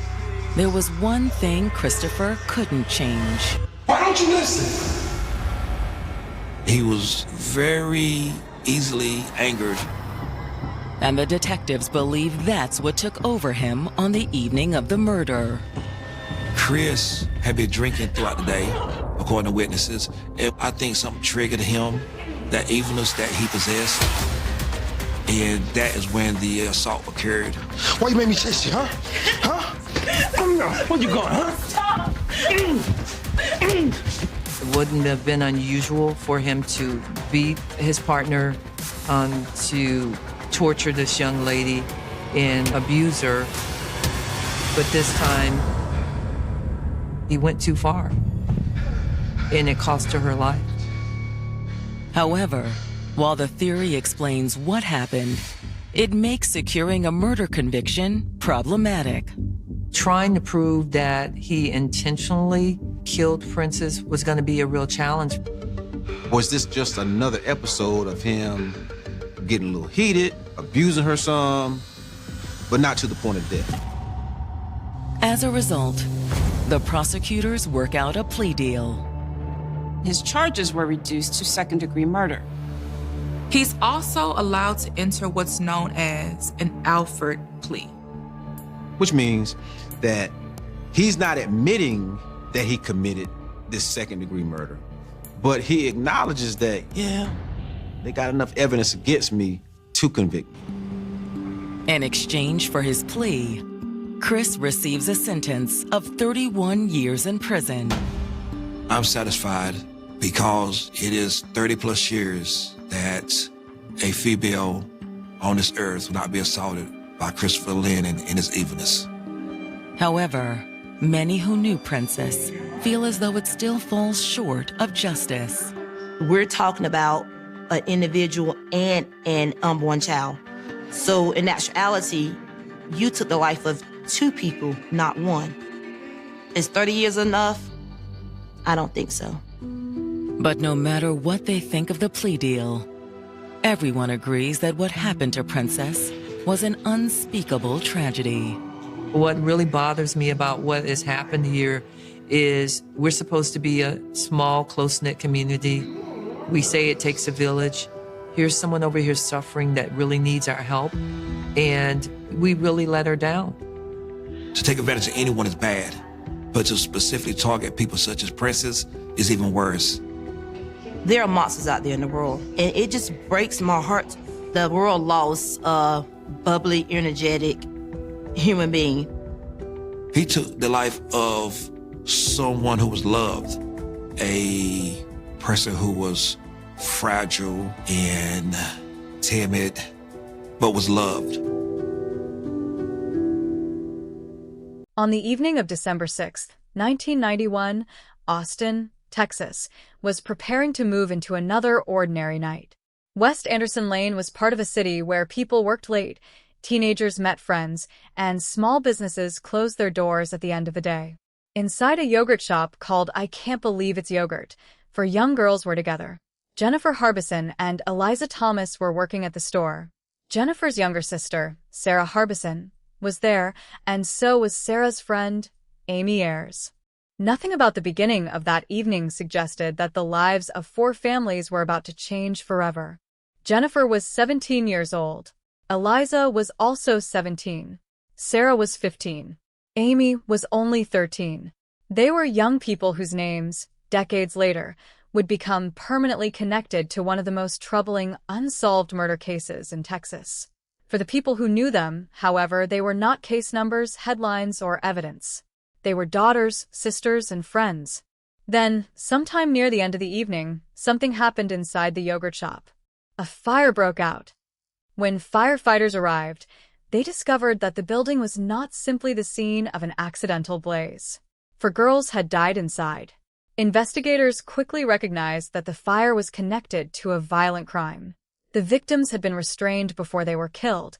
Speaker 1: there was one thing Christopher couldn't change.
Speaker 5: Why don't you listen?
Speaker 2: He was very easily angered.
Speaker 1: And the detectives believe that's what took over him on the evening of the murder.
Speaker 2: Chris had been drinking throughout the day, according to witnesses, and I think something triggered him, that evilness that he possessed, and that is when the assault occurred.
Speaker 5: Why you made me chase you, huh? Huh? Where you going, huh?
Speaker 4: Stop!
Speaker 9: It wouldn't have been unusual for him to beat his partner, to torture this young lady and abuse her. But this time, he went too far, and it cost her life.
Speaker 1: However, while the theory explains what happened, it makes securing a murder conviction problematic.
Speaker 9: Trying to prove that he intentionally killed Princess was going to be a real challenge.
Speaker 3: Was this just another episode of him getting a little heated, abusing her some, but not to the point of death?
Speaker 1: As a result, the prosecutors work out a plea deal.
Speaker 7: His charges were reduced to second-degree murder.
Speaker 10: He's also allowed to enter what's known as an Alford plea.
Speaker 3: Which means that he's not admitting that he committed this second-degree murder, but he acknowledges that, yeah, they got enough evidence against me to convict me.
Speaker 1: In exchange for his plea, Chris receives a sentence of 31 years in prison.
Speaker 2: I'm satisfied because it is 30 plus years that a female on this earth will not be assaulted by Christopher Lynn and his evilness.
Speaker 1: However, many who knew Princess feel as though it still falls short of justice.
Speaker 8: We're talking about an individual and an unborn child. So in actuality, you took the life of two people, not one. Is 30 years enough? I don't think so.
Speaker 1: But no matter what they think of the plea deal, everyone agrees that what happened to Princess was an unspeakable tragedy.
Speaker 9: What really bothers me about what has happened here is we're supposed to be a small, close-knit community. We say it takes a village. Here's someone over here suffering that really needs our help, and we really let her down.
Speaker 2: To take advantage of anyone is bad, but to specifically target people such as Princess is even worse.
Speaker 8: There are monsters out there in the world, and it just breaks my heart. The world lost a bubbly, energetic human being.
Speaker 2: He took the life of someone who was loved, a person who was fragile and timid, but was loved.
Speaker 19: On the evening of December 6th, 1991, Austin, Texas, was preparing to move into another ordinary night. West Anderson Lane was part of a city where people worked late, teenagers met friends, and small businesses closed their doors at the end of the day. Inside a yogurt shop called I Can't Believe It's Yogurt, 4 young girls were together. Jennifer Harbison and Eliza Thomas were working at the store. Jennifer's younger sister, Sarah Harbison, was there, and so was Sarah's friend, Amy Ayers. Nothing about the beginning of that evening suggested that the lives of 4 families were about to change forever. Jennifer was 17 years old. Eliza was also 17. Sarah was 15. Amy was only 13. They were young people whose names, decades later, would become permanently connected to one of the most troubling unsolved murder cases in Texas. For the people who knew them, however, they were not case numbers, headlines, or evidence. They were daughters, sisters, and friends. Then, sometime near the end of the evening, something happened inside the yogurt shop. A fire broke out. When firefighters arrived, they discovered that the building was not simply the scene of an accidental blaze. 4 girls had died inside. Investigators quickly recognized that the fire was connected to a violent crime. The victims had been restrained before they were killed,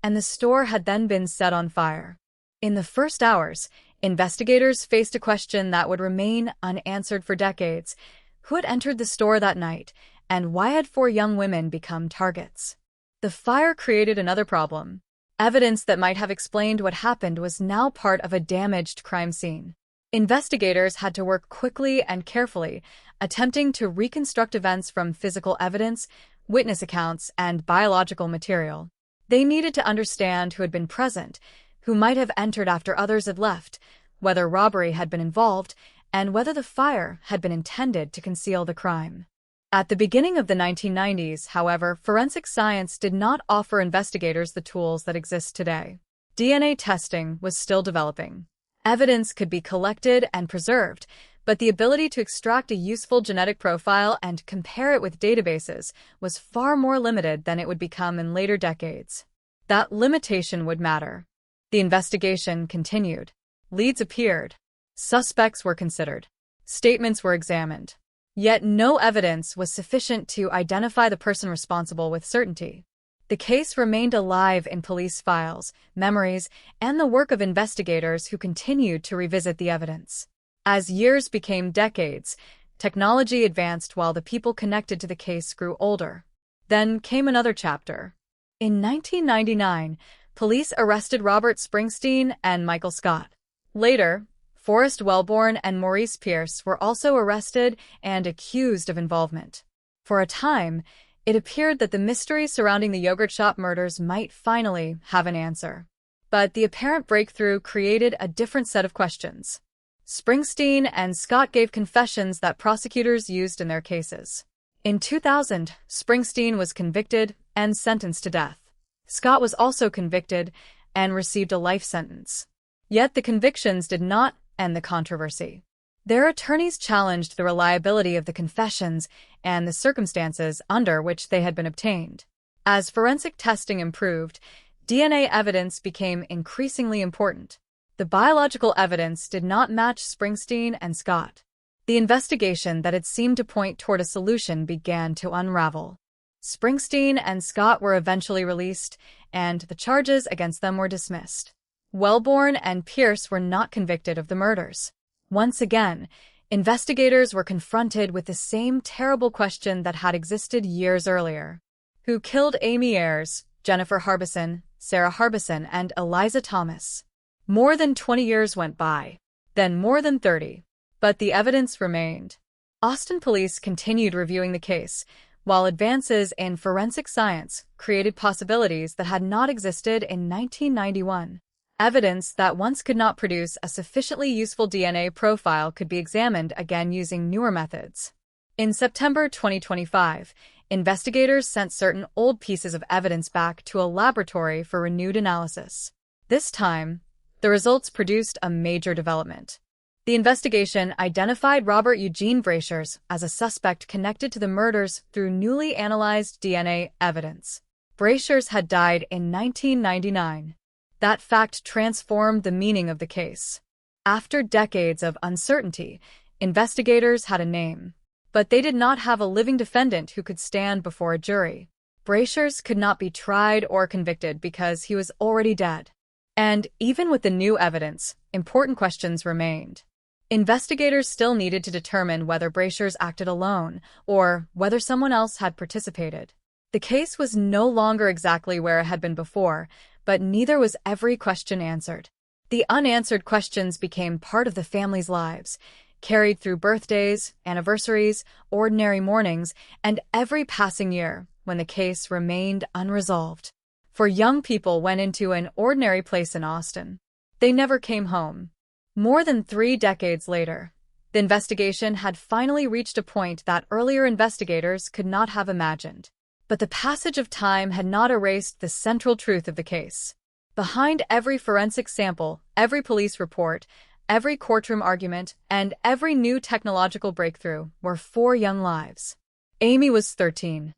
Speaker 19: and the store had then been set on fire. In the first hours, investigators faced a question that would remain unanswered for decades. Who had entered the store that night, and why had 4 young women become targets? The fire created another problem. Evidence that might have explained what happened was now part of a damaged crime scene. Investigators had to work quickly and carefully, attempting to reconstruct events from physical evidence, witness accounts, and biological material. They needed to understand who had been present, who might have entered after others had left, whether robbery had been involved, and whether the fire had been intended to conceal the crime. At the beginning of the 1990s, however, forensic science did not offer investigators the tools that exist today. DNA testing was still developing. Evidence could be collected and preserved, but the ability to extract a useful genetic profile and compare it with databases was far more limited than it would become in later decades. That limitation would matter. The investigation continued. Leads appeared. Suspects were considered. Statements were examined. Yet no evidence was sufficient to identify the person responsible with certainty. The case remained alive in police files, memories, and the work of investigators who continued to revisit the evidence. As years became decades, technology advanced while the people connected to the case grew older. Then came another chapter. In 1999, police arrested Robert Springsteen and Michael Scott. Later, Forrest Wellborn and Maurice Pierce were also arrested and accused of involvement. For a time, it appeared that the mystery surrounding the yogurt shop murders might finally have an answer. But the apparent breakthrough created a different set of questions. Springsteen and Scott gave confessions that prosecutors used in their cases. In 2000, Springsteen was convicted and sentenced to death. Scott was also convicted and received a life sentence. Yet the convictions did not end the controversy. Their attorneys challenged the reliability of the confessions and the circumstances under which they had been obtained. As forensic testing improved, DNA evidence became increasingly important. The biological evidence did not match Springsteen and Scott. The investigation that had seemed to point toward a solution began to unravel. Springsteen and Scott were eventually released, and the charges against them were dismissed. Wellborn and Pierce were not convicted of the murders. Once again, investigators were confronted with the same terrible question that had existed years earlier. Who killed Amy Ayers, Jennifer Harbison, Sarah Harbison, and Eliza Thomas? More than 20 years went by, then more than 30, but the evidence remained. Austin police continued reviewing the case, while advances in forensic science created possibilities that had not existed in 1991. Evidence that once could not produce a sufficiently useful DNA profile could be examined again using newer methods. In September 2025, investigators sent certain old pieces of evidence back to a laboratory for renewed analysis. This time, the results produced a major development. The investigation identified Robert Eugene Brashers as a suspect connected to the murders through newly analyzed DNA evidence. Brashers had died in 1999. That fact transformed the meaning of the case. After decades of uncertainty, investigators had a name. But they did not have a living defendant who could stand before a jury. Brashers could not be tried or convicted because he was already dead. And even with the new evidence, important questions remained. Investigators still needed to determine whether Brashers acted alone or whether someone else had participated. The case was no longer exactly where it had been before, but neither was every question answered. The unanswered questions became part of the family's lives, carried through birthdays, anniversaries, ordinary mornings, and every passing year when the case remained unresolved. For young people went into an ordinary place in Austin. They never came home. More than 3 decades later, the investigation had finally reached a point that earlier investigators could not have imagined. But the passage of time had not erased the central truth of the case. Behind every forensic sample, every police report, every courtroom argument, and every new technological breakthrough were 4 young lives. Amy was 13.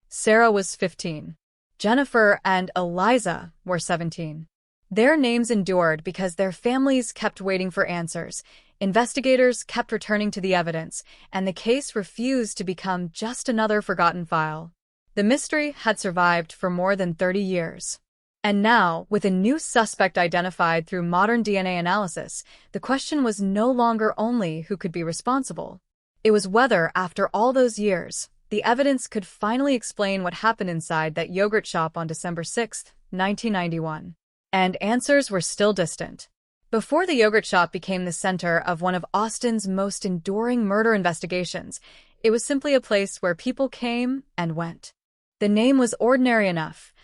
Speaker 19: Sarah was 15. Jennifer and Eliza were 17. Their names endured because their families kept waiting for answers, investigators kept returning to the evidence, and the case refused to become just another forgotten file. The mystery had survived for more than 30 years. And now, with a new suspect identified through modern DNA analysis, the question was no longer only who could be responsible. It was whether, after all those years, the evidence could finally explain what happened inside that yogurt shop on December 6, 1991. And answers were still distant. Before the yogurt shop became the center of one of Austin's most enduring murder investigations, it was simply a place where people came and went. The name was ordinary enough,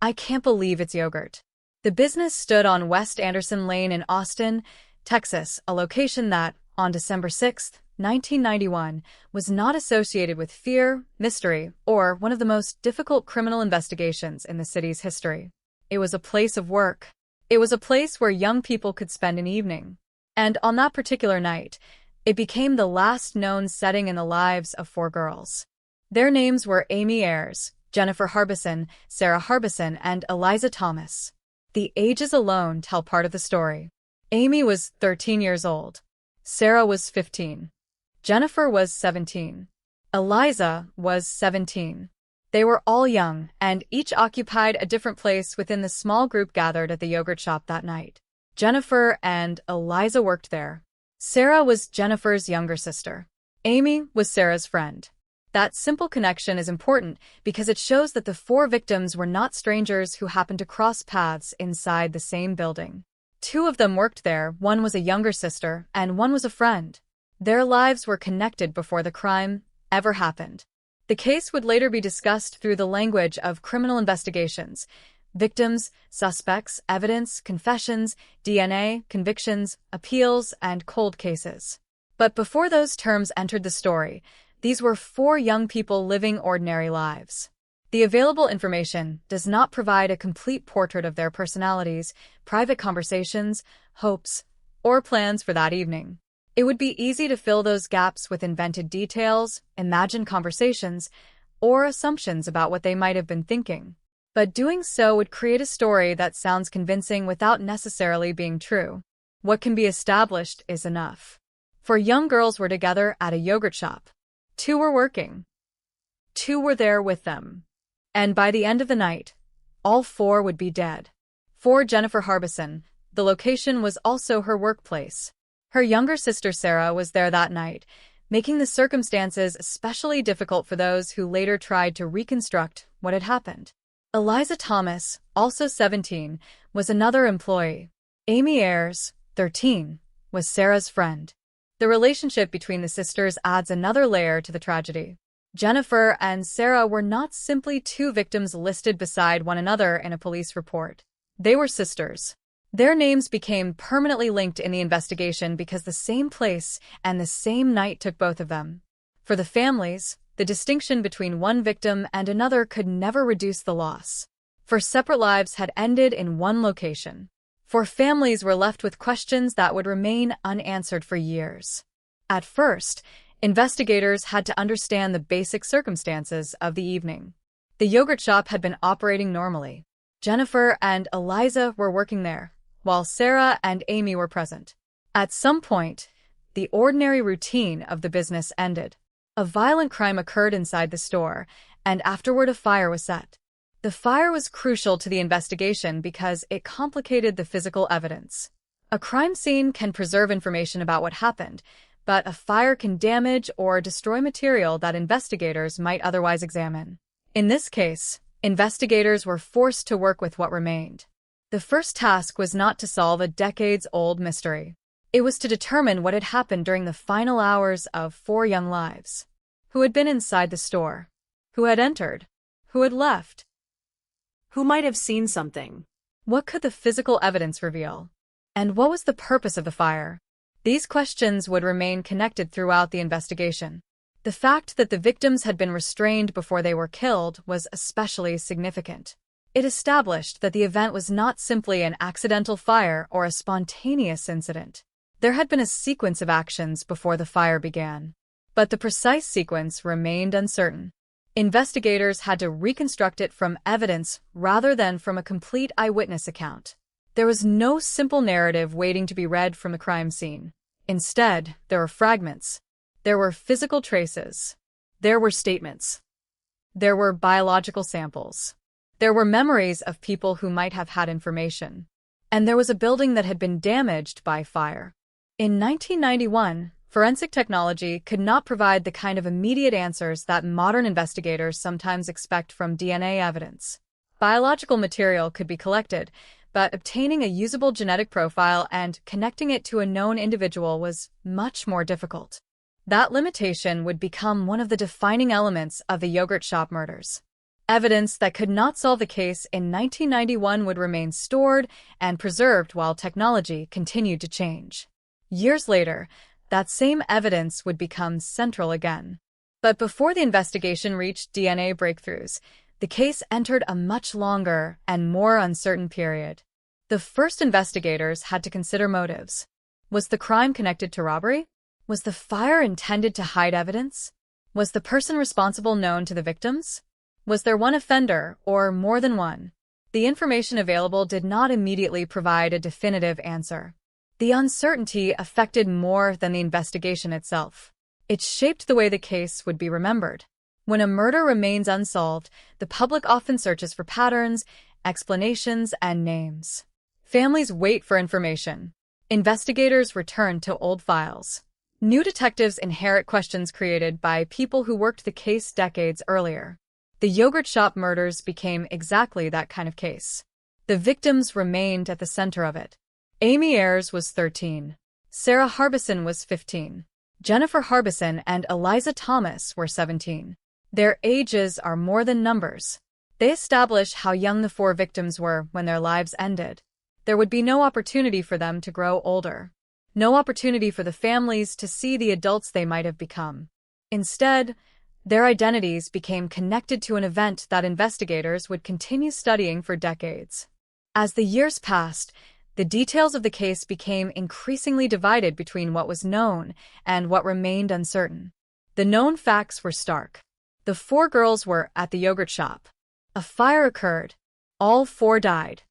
Speaker 19: I can't believe it's yogurt. The business stood on West Anderson Lane in Austin, Texas, a location that, on December 6, 1991, was not associated with fear, mystery, or one of the most difficult criminal investigations in the city's history. It was a place of work. It was a place where young people could spend an evening. And on that particular night, it became the last known setting in the lives of 4 girls. Their names were Amy Ayers, Jennifer Harbison, Sarah Harbison, and Eliza Thomas. The ages alone tell part of the story. Amy was 13 years old. Sarah was 15. Jennifer was 17. Eliza was 17. They were all young, and each occupied a different place within the small group gathered at the yogurt shop that night. Jennifer and Eliza worked there. Sarah was Jennifer's younger sister. Amy was Sarah's friend. That simple connection is important because it shows that the 4 victims were not strangers who happened to cross paths inside the same building. 2 of them worked there, one was a younger sister, and one was a friend. Their lives were connected before the crime ever happened. The case would later be discussed through the language of criminal investigations: victims, suspects, evidence, confessions, DNA, convictions, appeals, and cold cases. But before those terms entered the story, these were 4 young people living ordinary lives. The available information does not provide a complete portrait of their personalities, private conversations, hopes, or plans for that evening. It would be easy to fill those gaps with invented details, imagined conversations, or assumptions about what they might have been thinking. But doing so would create a story that sounds convincing without necessarily being true. What can be established is enough. 4 young girls were together at a yogurt shop. 2 were working. 2 were there with them. And by the end of the night, all 4 would be dead. For Jennifer Harbison, the location was also her workplace. Her younger sister Sarah was there that night, making the circumstances especially difficult for those who later tried to reconstruct what had happened. Eliza Thomas, also 17, was another employee. Amy Ayers, 13, was Sarah's friend. The relationship between the sisters adds another layer to the tragedy. Jennifer and Sarah were not simply 2 victims listed beside one another in a police report. They were sisters. Their names became permanently linked in the investigation because the same place and the same night took both of them. For the families, the distinction between one victim and another could never reduce the loss. For separate lives had ended in one location. For families were left with questions that would remain unanswered for years. At first, investigators had to understand the basic circumstances of the evening. The yogurt shop had been operating normally. Jennifer and Eliza were working there, while Sarah and Amy were present. At some point, the ordinary routine of the business ended. A violent crime occurred inside the store, and afterward a fire was set. The fire was crucial to the investigation because it complicated the physical evidence. A crime scene can preserve information about what happened, but a fire can damage or destroy material that investigators might otherwise examine. In this case, investigators were forced to work with what remained. The first task was not to solve a decades-old mystery. It was to determine what had happened during the final hours of 4 young lives. Who had been inside the store? Who had entered? Who had left? Who might have seen something? What could the physical evidence reveal? And what was the purpose of the fire? These questions would remain connected throughout the investigation. The fact that the victims had been restrained before they were killed was especially significant. It established that the event was not simply an accidental fire or a spontaneous incident. There had been a sequence of actions before the fire began. But the precise sequence remained uncertain. Investigators had to reconstruct it from evidence rather than from a complete eyewitness account. There was no simple narrative waiting to be read from the crime scene. Instead, there were fragments. There were physical traces. There were statements. There were biological samples. There were memories of people who might have had information. And there was a building that had been damaged by fire. In 1991, forensic technology could not provide the kind of immediate answers that modern investigators sometimes expect from DNA evidence. Biological material could be collected, but obtaining a usable genetic profile and connecting it to a known individual was much more difficult. That limitation would become one of the defining elements of the yogurt shop murders. Evidence that could not solve the case in 1991 would remain stored and preserved while technology continued to change. Years later, that same evidence would become central again. But before the investigation reached DNA breakthroughs, the case entered a much longer and more uncertain period. The first investigators had to consider motives. Was the crime connected to robbery? Was the fire intended to hide evidence? Was the person responsible known to the victims? Was there one offender or more than one? The information available did not immediately provide a definitive answer. The uncertainty affected more than the investigation itself. It shaped the way the case would be remembered. When a murder remains unsolved, the public often searches for patterns, explanations, and names. Families wait for information. Investigators return to old files. New detectives inherit questions created by people who worked the case decades earlier. The yogurt shop murders became exactly that kind of case. The victims remained at the center of it. Amy Ayers was 13. Sarah Harbison was 15. Jennifer Harbison and Eliza Thomas were 17. Their ages are more than numbers. They establish how young the four victims were when their lives ended. There would be no opportunity for them to grow older. No opportunity for the families to see the adults they might have become. Instead, their identities became connected to an event that investigators would continue studying for decades. As the years passed, the details of the case became increasingly divided between what was known and what remained uncertain. The known facts were stark. The four girls were at the yogurt shop. A fire occurred. All four died.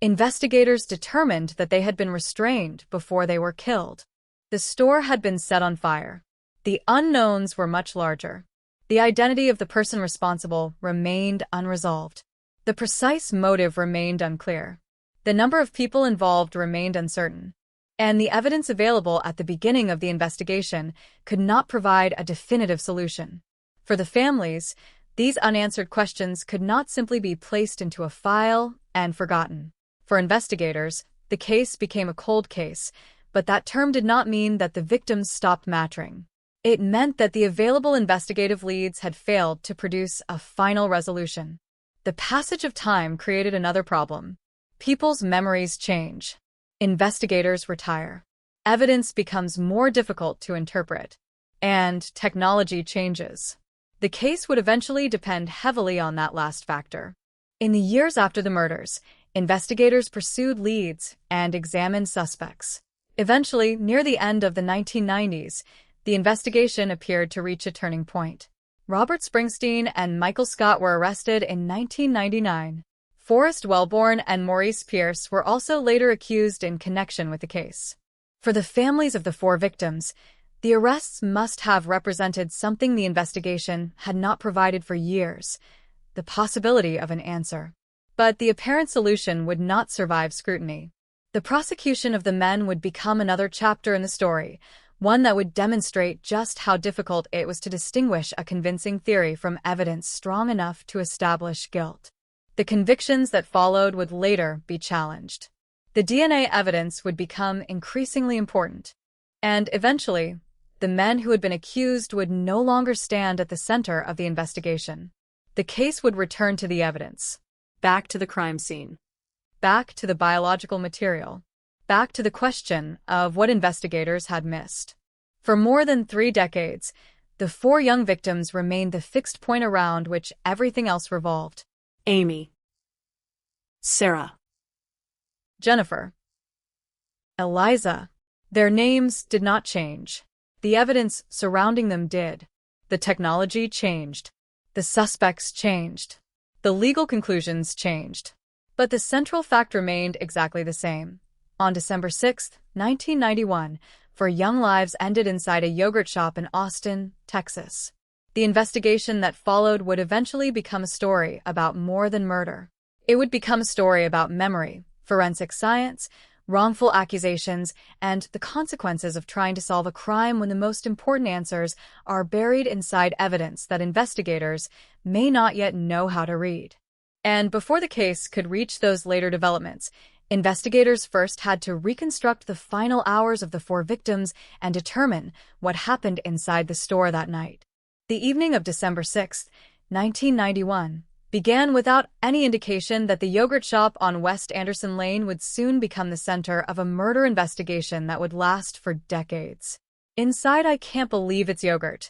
Speaker 19: Investigators determined that they had been restrained before they were killed. The store had been set on fire. The unknowns were much larger. The identity of the person responsible remained unresolved. The precise motive remained unclear. The number of people involved remained uncertain. And the evidence available at the beginning of the investigation could not provide a definitive solution. For the families, these unanswered questions could not simply be placed into a file and forgotten. For investigators, the case became a cold case, but that term did not mean that the victims stopped mattering. It meant that the available investigative leads had failed to produce a final resolution. The passage of time created another problem. People's memories change. Investigators retire. Evidence becomes more difficult to interpret. And technology changes. The case would eventually depend heavily on that last factor. In the years after the murders, investigators pursued leads and examined suspects. Eventually, near the end of the 1990s, the investigation appeared to reach a turning point. Robert Springsteen and Michael Scott were arrested in 1999. Forrest Wellborn and Maurice Pierce were also later accused in connection with the case. For the families of the four victims, the arrests must have represented something the investigation had not provided for years, the possibility of an answer. But the apparent solution would not survive scrutiny. The prosecution of the men would become another chapter in the story, one that would demonstrate just how difficult it was to distinguish a convincing theory from evidence strong enough to establish guilt. The convictions that followed would later be challenged. The DNA evidence would become increasingly important. And eventually, the men who had been accused would no longer stand at the center of the investigation. The case would return to the evidence. Back to the crime scene. Back to the biological material. Back to the question of what investigators had missed. For more than 3 decades, the four young victims remained the fixed point around which everything else revolved. Amy. Sarah. Jennifer. Eliza. Their names did not change. The evidence surrounding them did. The technology changed. The suspects changed. The legal conclusions changed. But the central fact remained exactly the same. On December 6, 1991, 4 young lives ended inside a yogurt shop in Austin, Texas. The investigation that followed would eventually become a story about more than murder. It would become a story about memory, forensic science, wrongful accusations, and the consequences of trying to solve a crime when the most important answers are buried inside evidence that investigators may not yet know how to read. And before the case could reach those later developments, investigators first had to reconstruct the final hours of the 4 victims and determine what happened inside the store that night. The evening of December 6, 1991, began without any indication that the yogurt shop on West Anderson Lane would soon become the center of a murder investigation that would last for decades. Inside I Can't Believe It's Yogurt,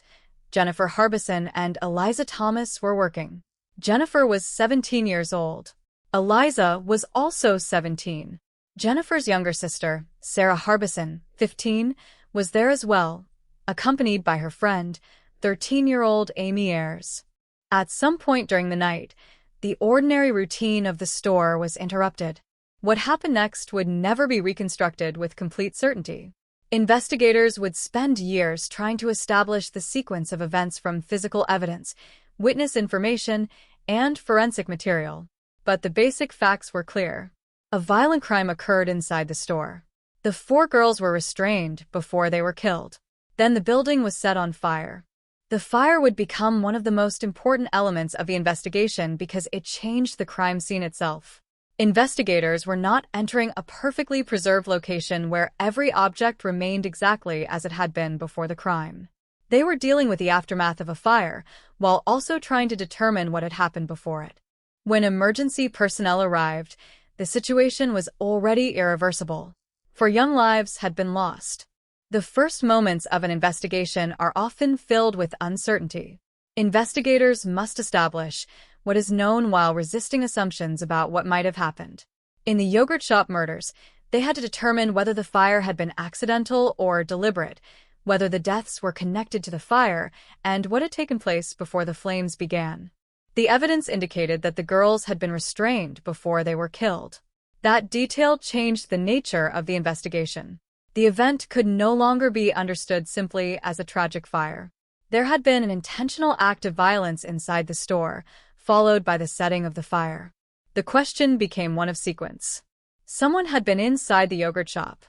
Speaker 19: Jennifer Harbison and Eliza Thomas were working. Jennifer was 17 years old. Eliza was also 17. Jennifer's younger sister, Sarah Harbison, 15, was there as well, accompanied by her friend, 13-year-old Amy Ayers. At some point during the night, the ordinary routine of the store was interrupted. What happened next would never be reconstructed with complete certainty. Investigators would spend years trying to establish the sequence of events from physical evidence, witness information, and forensic material. But the basic facts were clear. A violent crime occurred inside the store. The 4 girls were restrained before they were killed. Then the building was set on fire. The fire would become one of the most important elements of the investigation because it changed the crime scene itself. Investigators were not entering a perfectly preserved location where every object remained exactly as it had been before the crime. They were dealing with the aftermath of a fire, while also trying to determine what had happened before it. When emergency personnel arrived, the situation was already irreversible. For young lives had been lost. The first moments of an investigation are often filled with uncertainty. Investigators must establish what is known while resisting assumptions about what might have happened. In the yogurt shop murders, they had to determine whether the fire had been accidental or deliberate, whether the deaths were connected to the fire, and what had taken place before the flames began. The evidence indicated that the girls had been restrained before they were killed. That detail changed the nature of the investigation. The event could no longer be understood simply as a tragic fire. There had been an intentional act of violence inside the store, followed by the setting of the fire. The question became one of sequence. Someone had been inside the yogurt shop.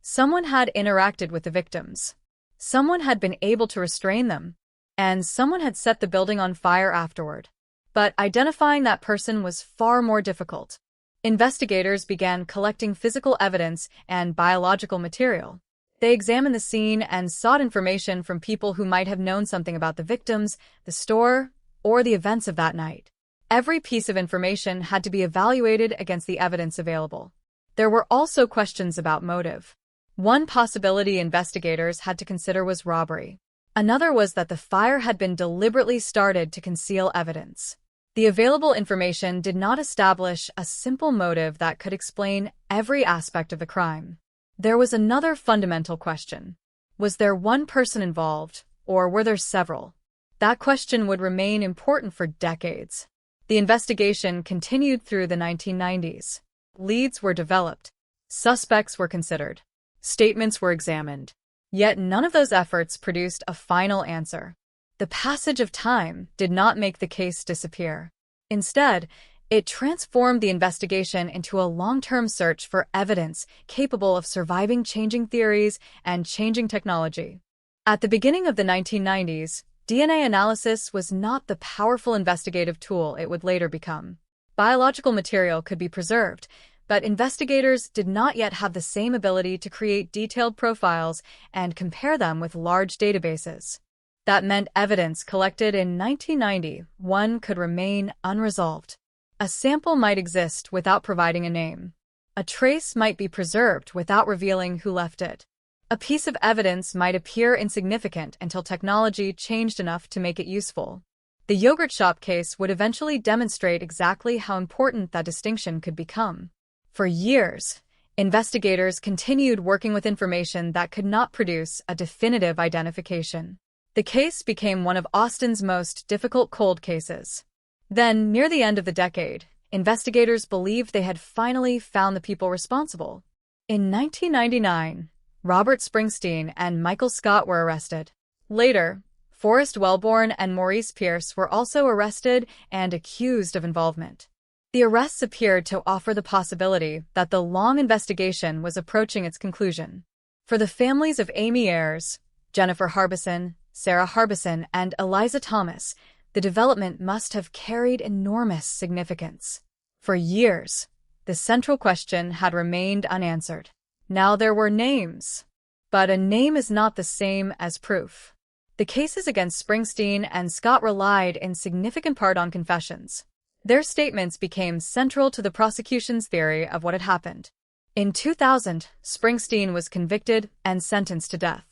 Speaker 19: Someone had interacted with the victims. Someone had been able to restrain them. And someone had set the building on fire afterward. But identifying that person was far more difficult. Investigators began collecting physical evidence and biological material. They examined the scene and sought information from people who might have known something about the victims, the store, or the events of that night. Every piece of information had to be evaluated against the evidence available. There were also questions about motive. One possibility investigators had to consider was robbery. Another was that the fire had been deliberately started to conceal evidence. The available information did not establish a simple motive that could explain every aspect of the crime. There was another fundamental question. Was there one person involved, or were there several? That question would remain important for decades. The investigation continued through the 1990s. Leads were developed. Suspects were considered. Statements were examined. Yet none of those efforts produced a final answer. The passage of time did not make the case disappear. Instead, it transformed the investigation into a long-term search for evidence capable of surviving changing theories and changing technology. At the beginning of the 1990s, DNA analysis was not the powerful investigative tool it would later become. Biological material could be preserved, but investigators did not yet have the same ability to create detailed profiles and compare them with large databases. That meant evidence collected in 1991 could remain unresolved. A sample might exist without providing a name. A trace might be preserved without revealing who left it. A piece of evidence might appear insignificant until technology changed enough to make it useful. The yogurt shop case would eventually demonstrate exactly how important that distinction could become. For years, investigators continued working with information that could not produce a definitive identification. The case became one of Austin's most difficult cold cases. Then, near the end of the decade, investigators believed they had finally found the people responsible. In 1999, Robert Springsteen and Michael Scott were arrested. Later, Forrest Wellborn and Maurice Pierce were also arrested and accused of involvement. The arrests appeared to offer the possibility that the long investigation was approaching its conclusion. For the families of Amy Ayers, Jennifer Harbison, Sarah Harbison, and Eliza Thomas, the development must have carried enormous significance. For years, the central question had remained unanswered. Now there were names. But a name is not the same as proof. The cases against Springsteen and Scott relied in significant part on confessions. Their statements became central to the prosecution's theory of what had happened. In 2000, Springsteen was convicted and sentenced to death.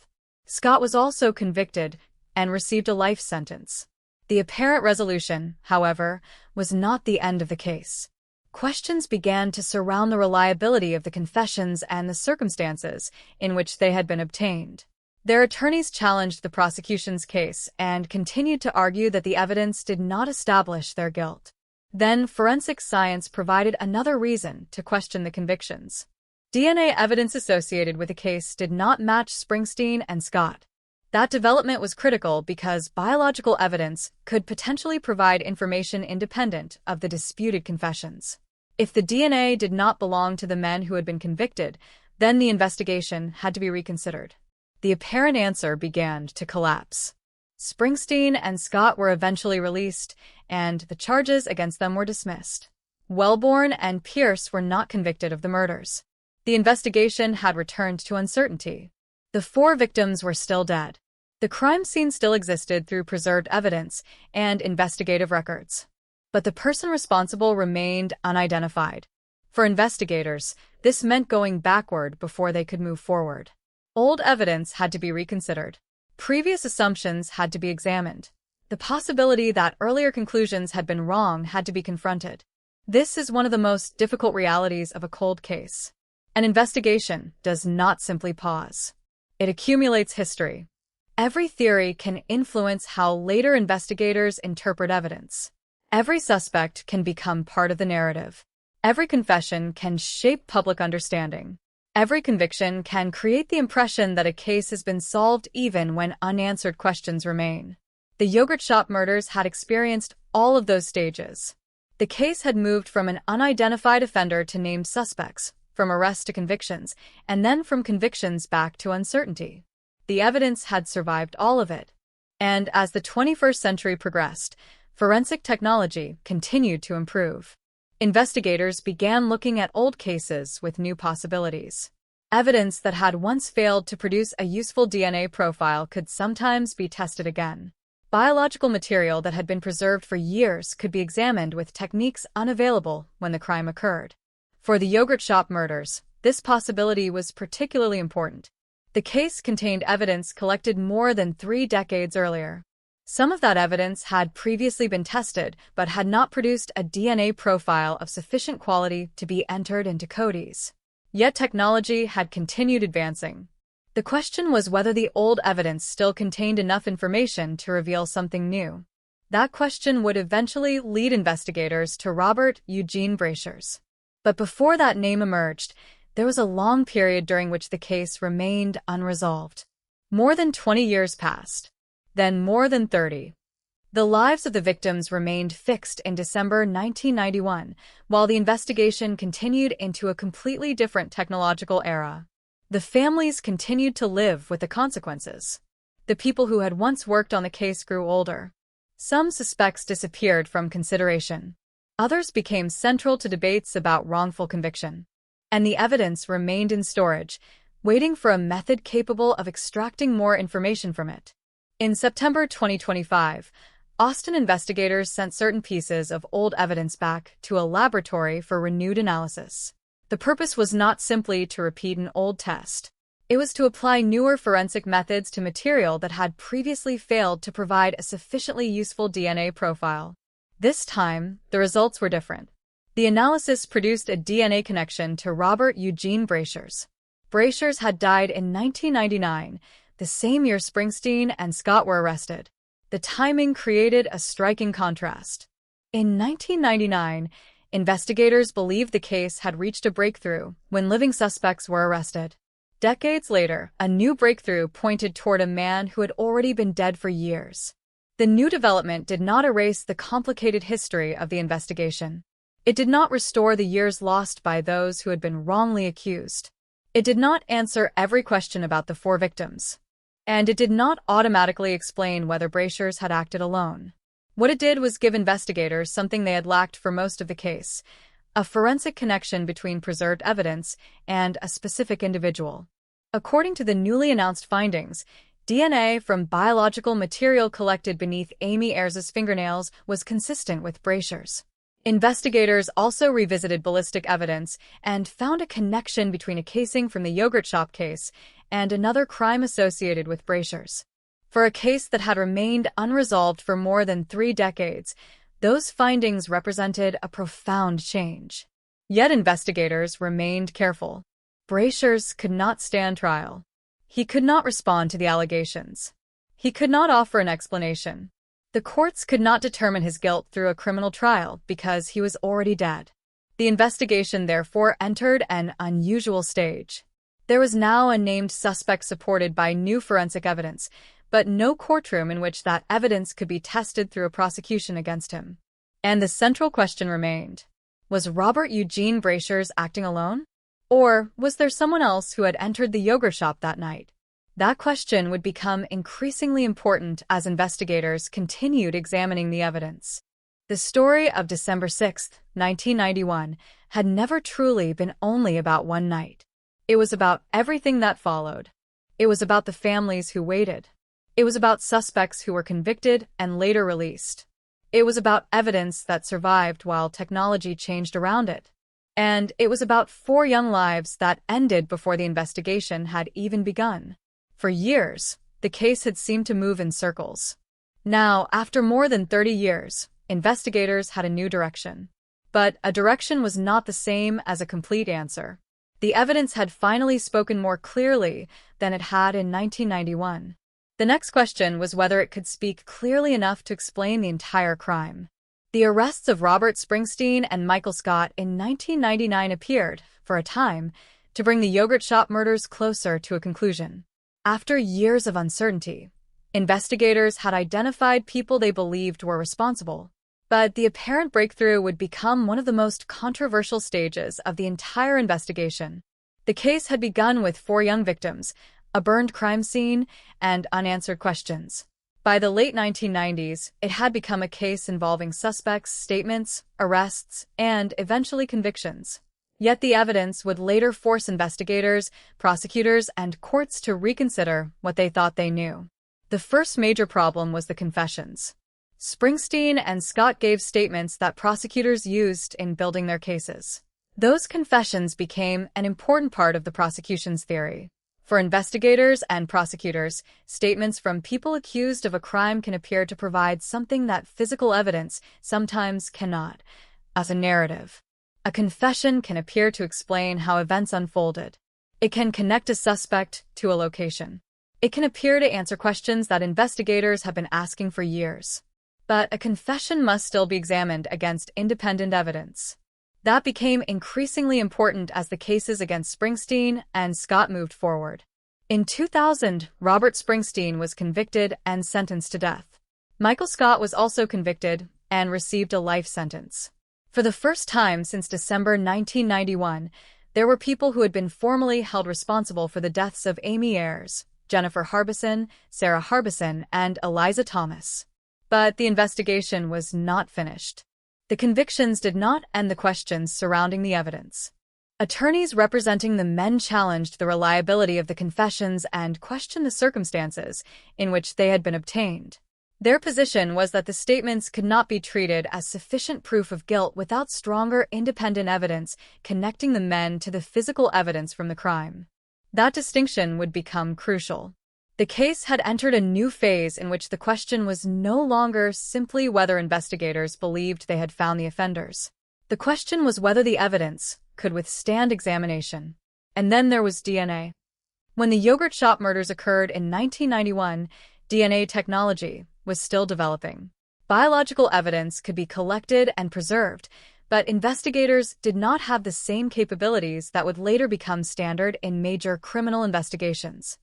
Speaker 19: Scott was also convicted and received a life sentence. The apparent resolution, however, was not the end of the case. Questions began to surround the reliability of the confessions and the circumstances in which they had been obtained. Their attorneys challenged the prosecution's case and continued to argue that the evidence did not establish their guilt. Then, forensic science provided another reason to question the convictions. DNA evidence associated with the case did not match Springsteen and Scott. That development was critical because biological evidence could potentially provide information independent of the disputed confessions. If the DNA did not belong to the men who had been convicted, then the investigation had to be reconsidered. The apparent answer began to collapse. Springsteen and Scott were eventually released, and the charges against them were dismissed. Wellborn and Pierce were not convicted of the murders. The investigation had returned to uncertainty. The 4 victims were still dead. The crime scene still existed through preserved evidence and investigative records. But the person responsible remained unidentified. For investigators, this meant going backward before they could move forward. Old evidence had to be reconsidered. Previous assumptions had to be examined. The possibility that earlier conclusions had been wrong had to be confronted. This is one of the most difficult realities of a cold case. An investigation does not simply pause. It accumulates history. Every theory can influence how later investigators interpret evidence. Every suspect can become part of the narrative. Every confession can shape public understanding. Every conviction can create the impression that a case has been solved even when unanswered questions remain. The yogurt shop murders had experienced all of those stages. The case had moved from an unidentified offender to named suspects, from arrests to convictions, and then from convictions back to uncertainty. The evidence had survived all of it. And as the 21st century progressed, forensic technology continued to improve. Investigators began looking at old cases with new possibilities. Evidence that had once failed to produce a useful DNA profile could sometimes be tested again. Biological material that had been preserved for years could be examined with techniques unavailable when the crime occurred. For the yogurt shop murders, this possibility was particularly important. The case contained evidence collected more than 3 decades earlier. Some of that evidence had previously been tested, but had not produced a DNA profile of sufficient quality to be entered into CODIs. Yet technology had continued advancing. The question was whether the old evidence still contained enough information to reveal something new. That question would eventually lead investigators to Robert Eugene Brasher's. But before that name emerged, there was a long period during which the case remained unresolved. More than 20 years passed. Then more than 30. The lives of the victims remained fixed in December 1991, while the investigation continued into a completely different technological era. The families continued to live with the consequences. The people who had once worked on the case grew older. Some suspects disappeared from consideration. Others became central to debates about wrongful conviction. And the evidence remained in storage, waiting for a method capable of extracting more information from it. In September 2025, Austin investigators sent certain pieces of old evidence back to a laboratory for renewed analysis. The purpose was not simply to repeat an old test. It was to apply newer forensic methods to material that had previously failed to provide a sufficiently useful DNA profile. This time, the results were different. The analysis produced a DNA connection to Robert Eugene Brasher's. Brasher's had died in 1999, the same year Springsteen and Scott were arrested. The timing created a striking contrast. In 1999, investigators believed the case had reached a breakthrough when living suspects were arrested. Decades later, a new breakthrough pointed toward a man who had already been dead for years. The new development did not erase the complicated history of the investigation. It did not restore the years lost by those who had been wrongly accused. It did not answer every question about the 4 victims. And it did not automatically explain whether Brasher's had acted alone. What it did was give investigators something they had lacked for most of the case: a forensic connection between preserved evidence and a specific individual. According to the newly announced findings, DNA from biological material collected beneath Amy Ayres' fingernails was consistent with Brasher's. Investigators also revisited ballistic evidence and found a connection between a casing from the yogurt shop case and another crime associated with Brasher's. For a case that had remained unresolved for more than 3 decades, those findings represented a profound change. Yet investigators remained careful. Brasher's could not stand trial. He could not respond to the allegations. He could not offer an explanation. The courts could not determine his guilt through a criminal trial because he was already dead. The investigation therefore entered an unusual stage. There was now a named suspect supported by new forensic evidence, but no courtroom in which that evidence could be tested through a prosecution against him. And the central question remained: was Robert Eugene Brasher's acting alone? Or was there someone else who had entered the yogurt shop that night? That question would become increasingly important as investigators continued examining the evidence. The story of December 6, 1991, had never truly been only about one night. It was about everything that followed. It was about the families who waited. It was about suspects who were convicted and later released. It was about evidence that survived while technology changed around it. And it was about 4 young lives that ended before the investigation had even begun. For years, the case had seemed to move in circles. Now, after more than 30 years, investigators had a new direction. But a direction was not the same as a complete answer. The evidence had finally spoken more clearly than it had in 1991. The next question was whether it could speak clearly enough to explain the entire crime. The arrests of Robert Springsteen and Michael Scott in 1999 appeared, for a time, to bring the yogurt shop murders closer to a conclusion. After years of uncertainty, investigators had identified people they believed were responsible. But the apparent breakthrough would become one of the most controversial stages of the entire investigation. The case had begun with 4 young victims, a burned crime scene, and unanswered questions. By the late 1990s, it had become a case involving suspects, statements, arrests, and eventually convictions. Yet the evidence would later force investigators, prosecutors, and courts to reconsider what they thought they knew. The first major problem was the confessions. Springsteen and Scott gave statements that prosecutors used in building their cases. Those confessions became an important part of the prosecution's theory. For investigators and prosecutors, statements from people accused of a crime can appear to provide something that physical evidence sometimes cannot, as a narrative. A confession can appear to explain how events unfolded. It can connect a suspect to a location. It can appear to answer questions that investigators have been asking for years. But a confession must still be examined against independent evidence. That became increasingly important as the cases against Springsteen and Scott moved forward. In 2000, Robert Springsteen was convicted and sentenced to death. Michael Scott was also convicted and received a life sentence. For the first time since December 1991, there were people who had been formally held responsible for the deaths of Amy Ayers, Jennifer Harbison, Sarah Harbison, and Eliza Thomas. But the investigation was not finished. The convictions did not end the questions surrounding the evidence. Attorneys representing the men challenged the reliability of the confessions and questioned the circumstances in which they had been obtained. Their position was that the statements could not be treated as sufficient proof of guilt without stronger independent evidence connecting the men to the physical evidence from the crime. That distinction would become crucial. The case had entered a new phase in which the question was no longer simply whether investigators believed they had found the offenders. The question was whether the evidence could withstand examination. And then there was DNA. When the yogurt shop murders occurred in 1991, DNA technology was still developing. Biological evidence could be collected and preserved, but investigators did not have the same capabilities that would later become standard in major criminal investigations.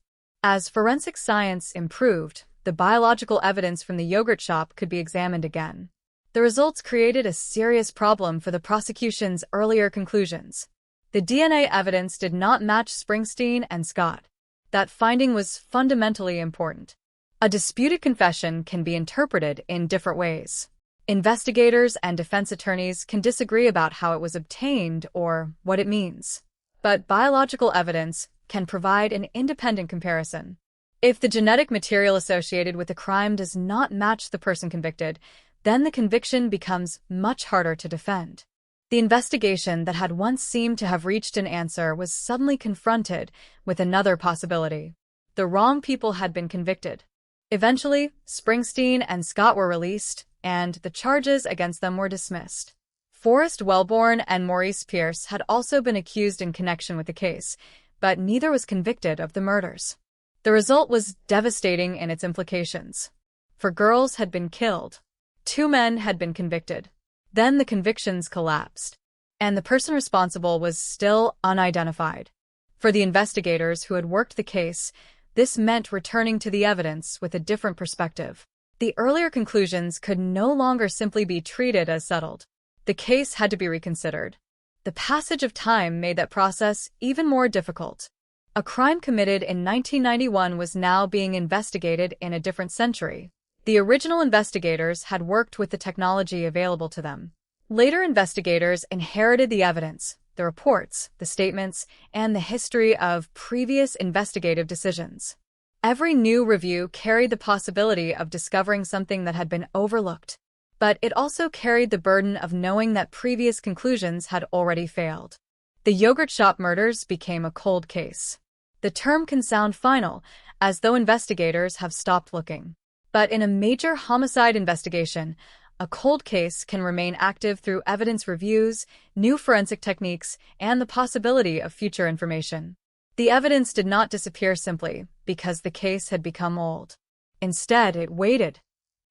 Speaker 19: As forensic science improved, the biological evidence from the yogurt shop could be examined again. The results created a serious problem for the prosecution's earlier conclusions. The DNA evidence did not match Springsteen and Scott. That finding was fundamentally important. A disputed confession can be interpreted in different ways. Investigators and defense attorneys can disagree about how it was obtained or what it means. But biological evidence can provide an independent comparison. If the genetic material associated with the crime does not match the person convicted, then the conviction becomes much harder to defend. The investigation that had once seemed to have reached an answer was suddenly confronted with another possibility. The wrong people had been convicted. Eventually, Springsteen and Scott were released, and the charges against them were dismissed. Forrest Wellborn and Maurice Pierce had also been accused in connection with the case, but neither was convicted of the murders. The result was devastating in its implications. 4 girls had been killed. 2 men had been convicted. Then the convictions collapsed, and the person responsible was still unidentified. For the investigators who had worked the case, this meant returning to the evidence with a different perspective. The earlier conclusions could no longer simply be treated as settled. The case had to be reconsidered. The passage of time made that process even more difficult. A crime committed in 1991 was now being investigated in a different century. The original investigators had worked with the technology available to them. Later investigators inherited the evidence, the reports, the statements, and the history of previous investigative decisions. Every new review carried the possibility of discovering something that had been overlooked, but it also carried the burden of knowing that previous conclusions had already failed. The yogurt shop murders became a cold case. The term can sound final, as though investigators have stopped looking. But in a major homicide investigation, a cold case can remain active through evidence reviews, new forensic techniques, and the possibility of future information. The evidence did not disappear simply because the case had become old. Instead, it waited.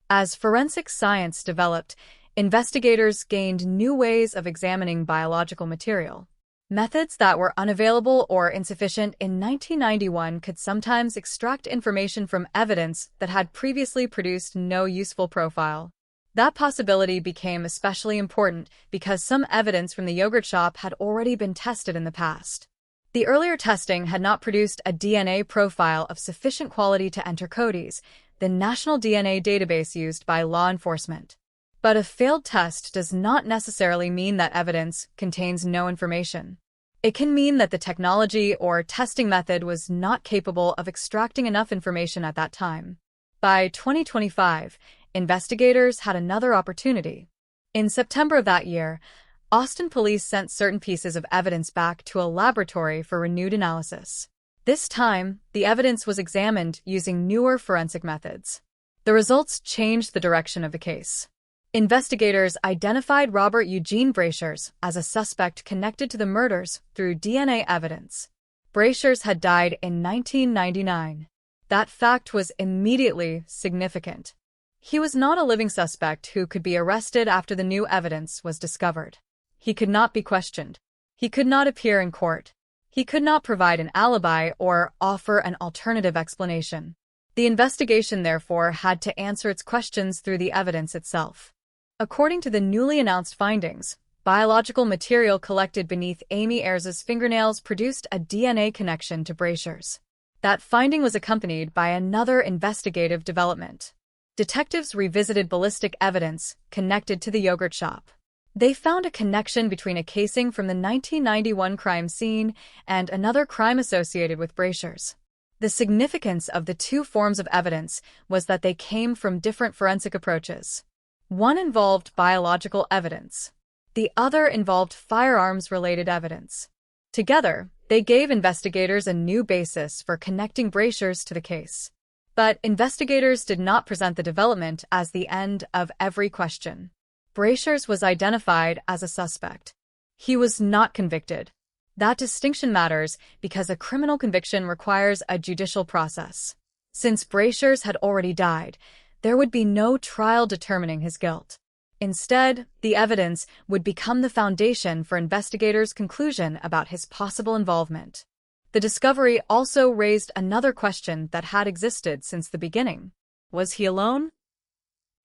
Speaker 19: As forensic science developed, investigators gained new ways of examining biological material. Methods that were unavailable or insufficient in 1991 could sometimes extract information from evidence that had previously produced no useful profile. That possibility became especially important because some evidence from the yogurt shop had already been tested in the past. The earlier testing had not produced a DNA profile of sufficient quality to enter CODIS, the national DNA database used by law enforcement. But a failed test does not necessarily mean that evidence contains no information. It can mean that the technology or testing method was not capable of extracting enough information at that time. By 2025, investigators had another opportunity. In September of that year, Austin police sent certain pieces of evidence back to a laboratory for renewed analysis. This time, the evidence was examined using newer forensic methods. The results changed the direction of the case. Investigators identified Robert Eugene Brashers as a suspect connected to the murders through DNA evidence. Brashers had died in 1999. That fact was immediately significant. He was not a living suspect who could be arrested after the new evidence was discovered. He could not be questioned. He could not appear in court. He could not provide an alibi or offer an alternative explanation. The investigation, therefore, had to answer its questions through the evidence itself. According to the newly announced findings, biological material collected beneath Amy Ayres's fingernails produced a DNA connection to Brashers. That finding was accompanied by another investigative development. Detectives revisited ballistic evidence connected to the yogurt shop. They found a connection between a casing from the 1991 crime scene and another crime associated with Brashers. The significance of the two forms of evidence was that they came from different forensic approaches. One involved biological evidence. The other involved firearms-related evidence. Together, they gave investigators a new basis for connecting Brashers to the case. But investigators did not present the development as the end of every question. Brashers was identified as a suspect. He was not convicted. That distinction matters because a criminal conviction requires a judicial process. Since Brashers had already died, there would be no trial determining his guilt. Instead, the evidence would become the foundation for investigators' conclusion about his possible involvement. The discovery also raised another question that had existed since the beginning. Was he alone?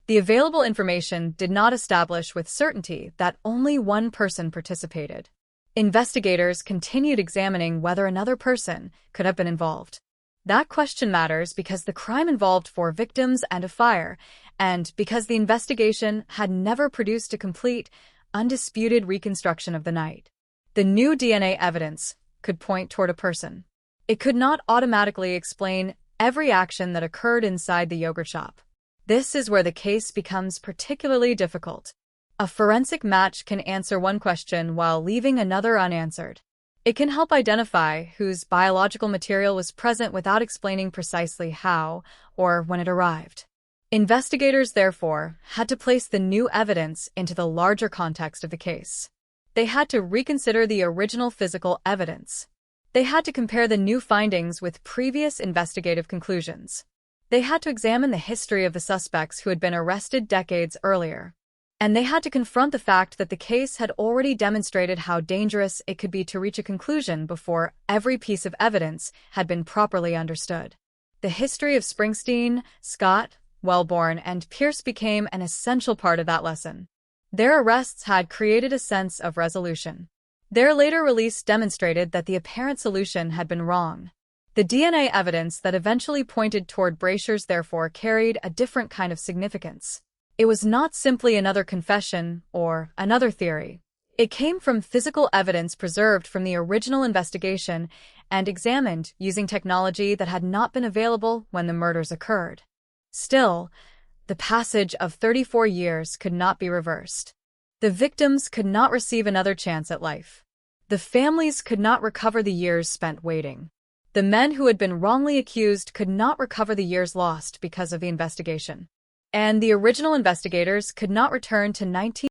Speaker 19: The available information did not establish with certainty that only one person participated. Investigators continued examining whether another person could have been involved. That question matters because the crime involved 4 victims and a fire, and because the investigation had never produced a complete, undisputed reconstruction of the night. The new DNA evidence could point toward a person. It could not automatically explain every action that occurred inside the yogurt shop. This is where the case becomes particularly difficult. A forensic match can answer one question while leaving another unanswered. It can help identify whose biological material was present without explaining precisely how or when it arrived. Investigators, therefore, had to place the new evidence into the larger context of the case. They had to reconsider the original physical evidence. They had to compare the new findings with previous investigative conclusions. They had to examine the history of the suspects who had been arrested decades earlier. And they had to confront the fact that the case had already demonstrated how dangerous it could be to reach a conclusion before every piece of evidence had been properly understood. The history of Springsteen, Scott, Wellborn, and Pierce became an essential part of that lesson. Their arrests had created a sense of resolution. Their later release demonstrated that the apparent solution had been wrong. The DNA evidence that eventually pointed toward Brasher's therefore carried a different kind of significance. It was not simply another confession or another theory. It came from physical evidence preserved from the original investigation and examined using technology that had not been available when the murders occurred. Still, the passage of 34 years could not be reversed. The victims could not receive another chance at life. The families could not recover the years spent waiting. The men who had been wrongly accused could not recover the years lost because of the investigation. And the original investigators could not return to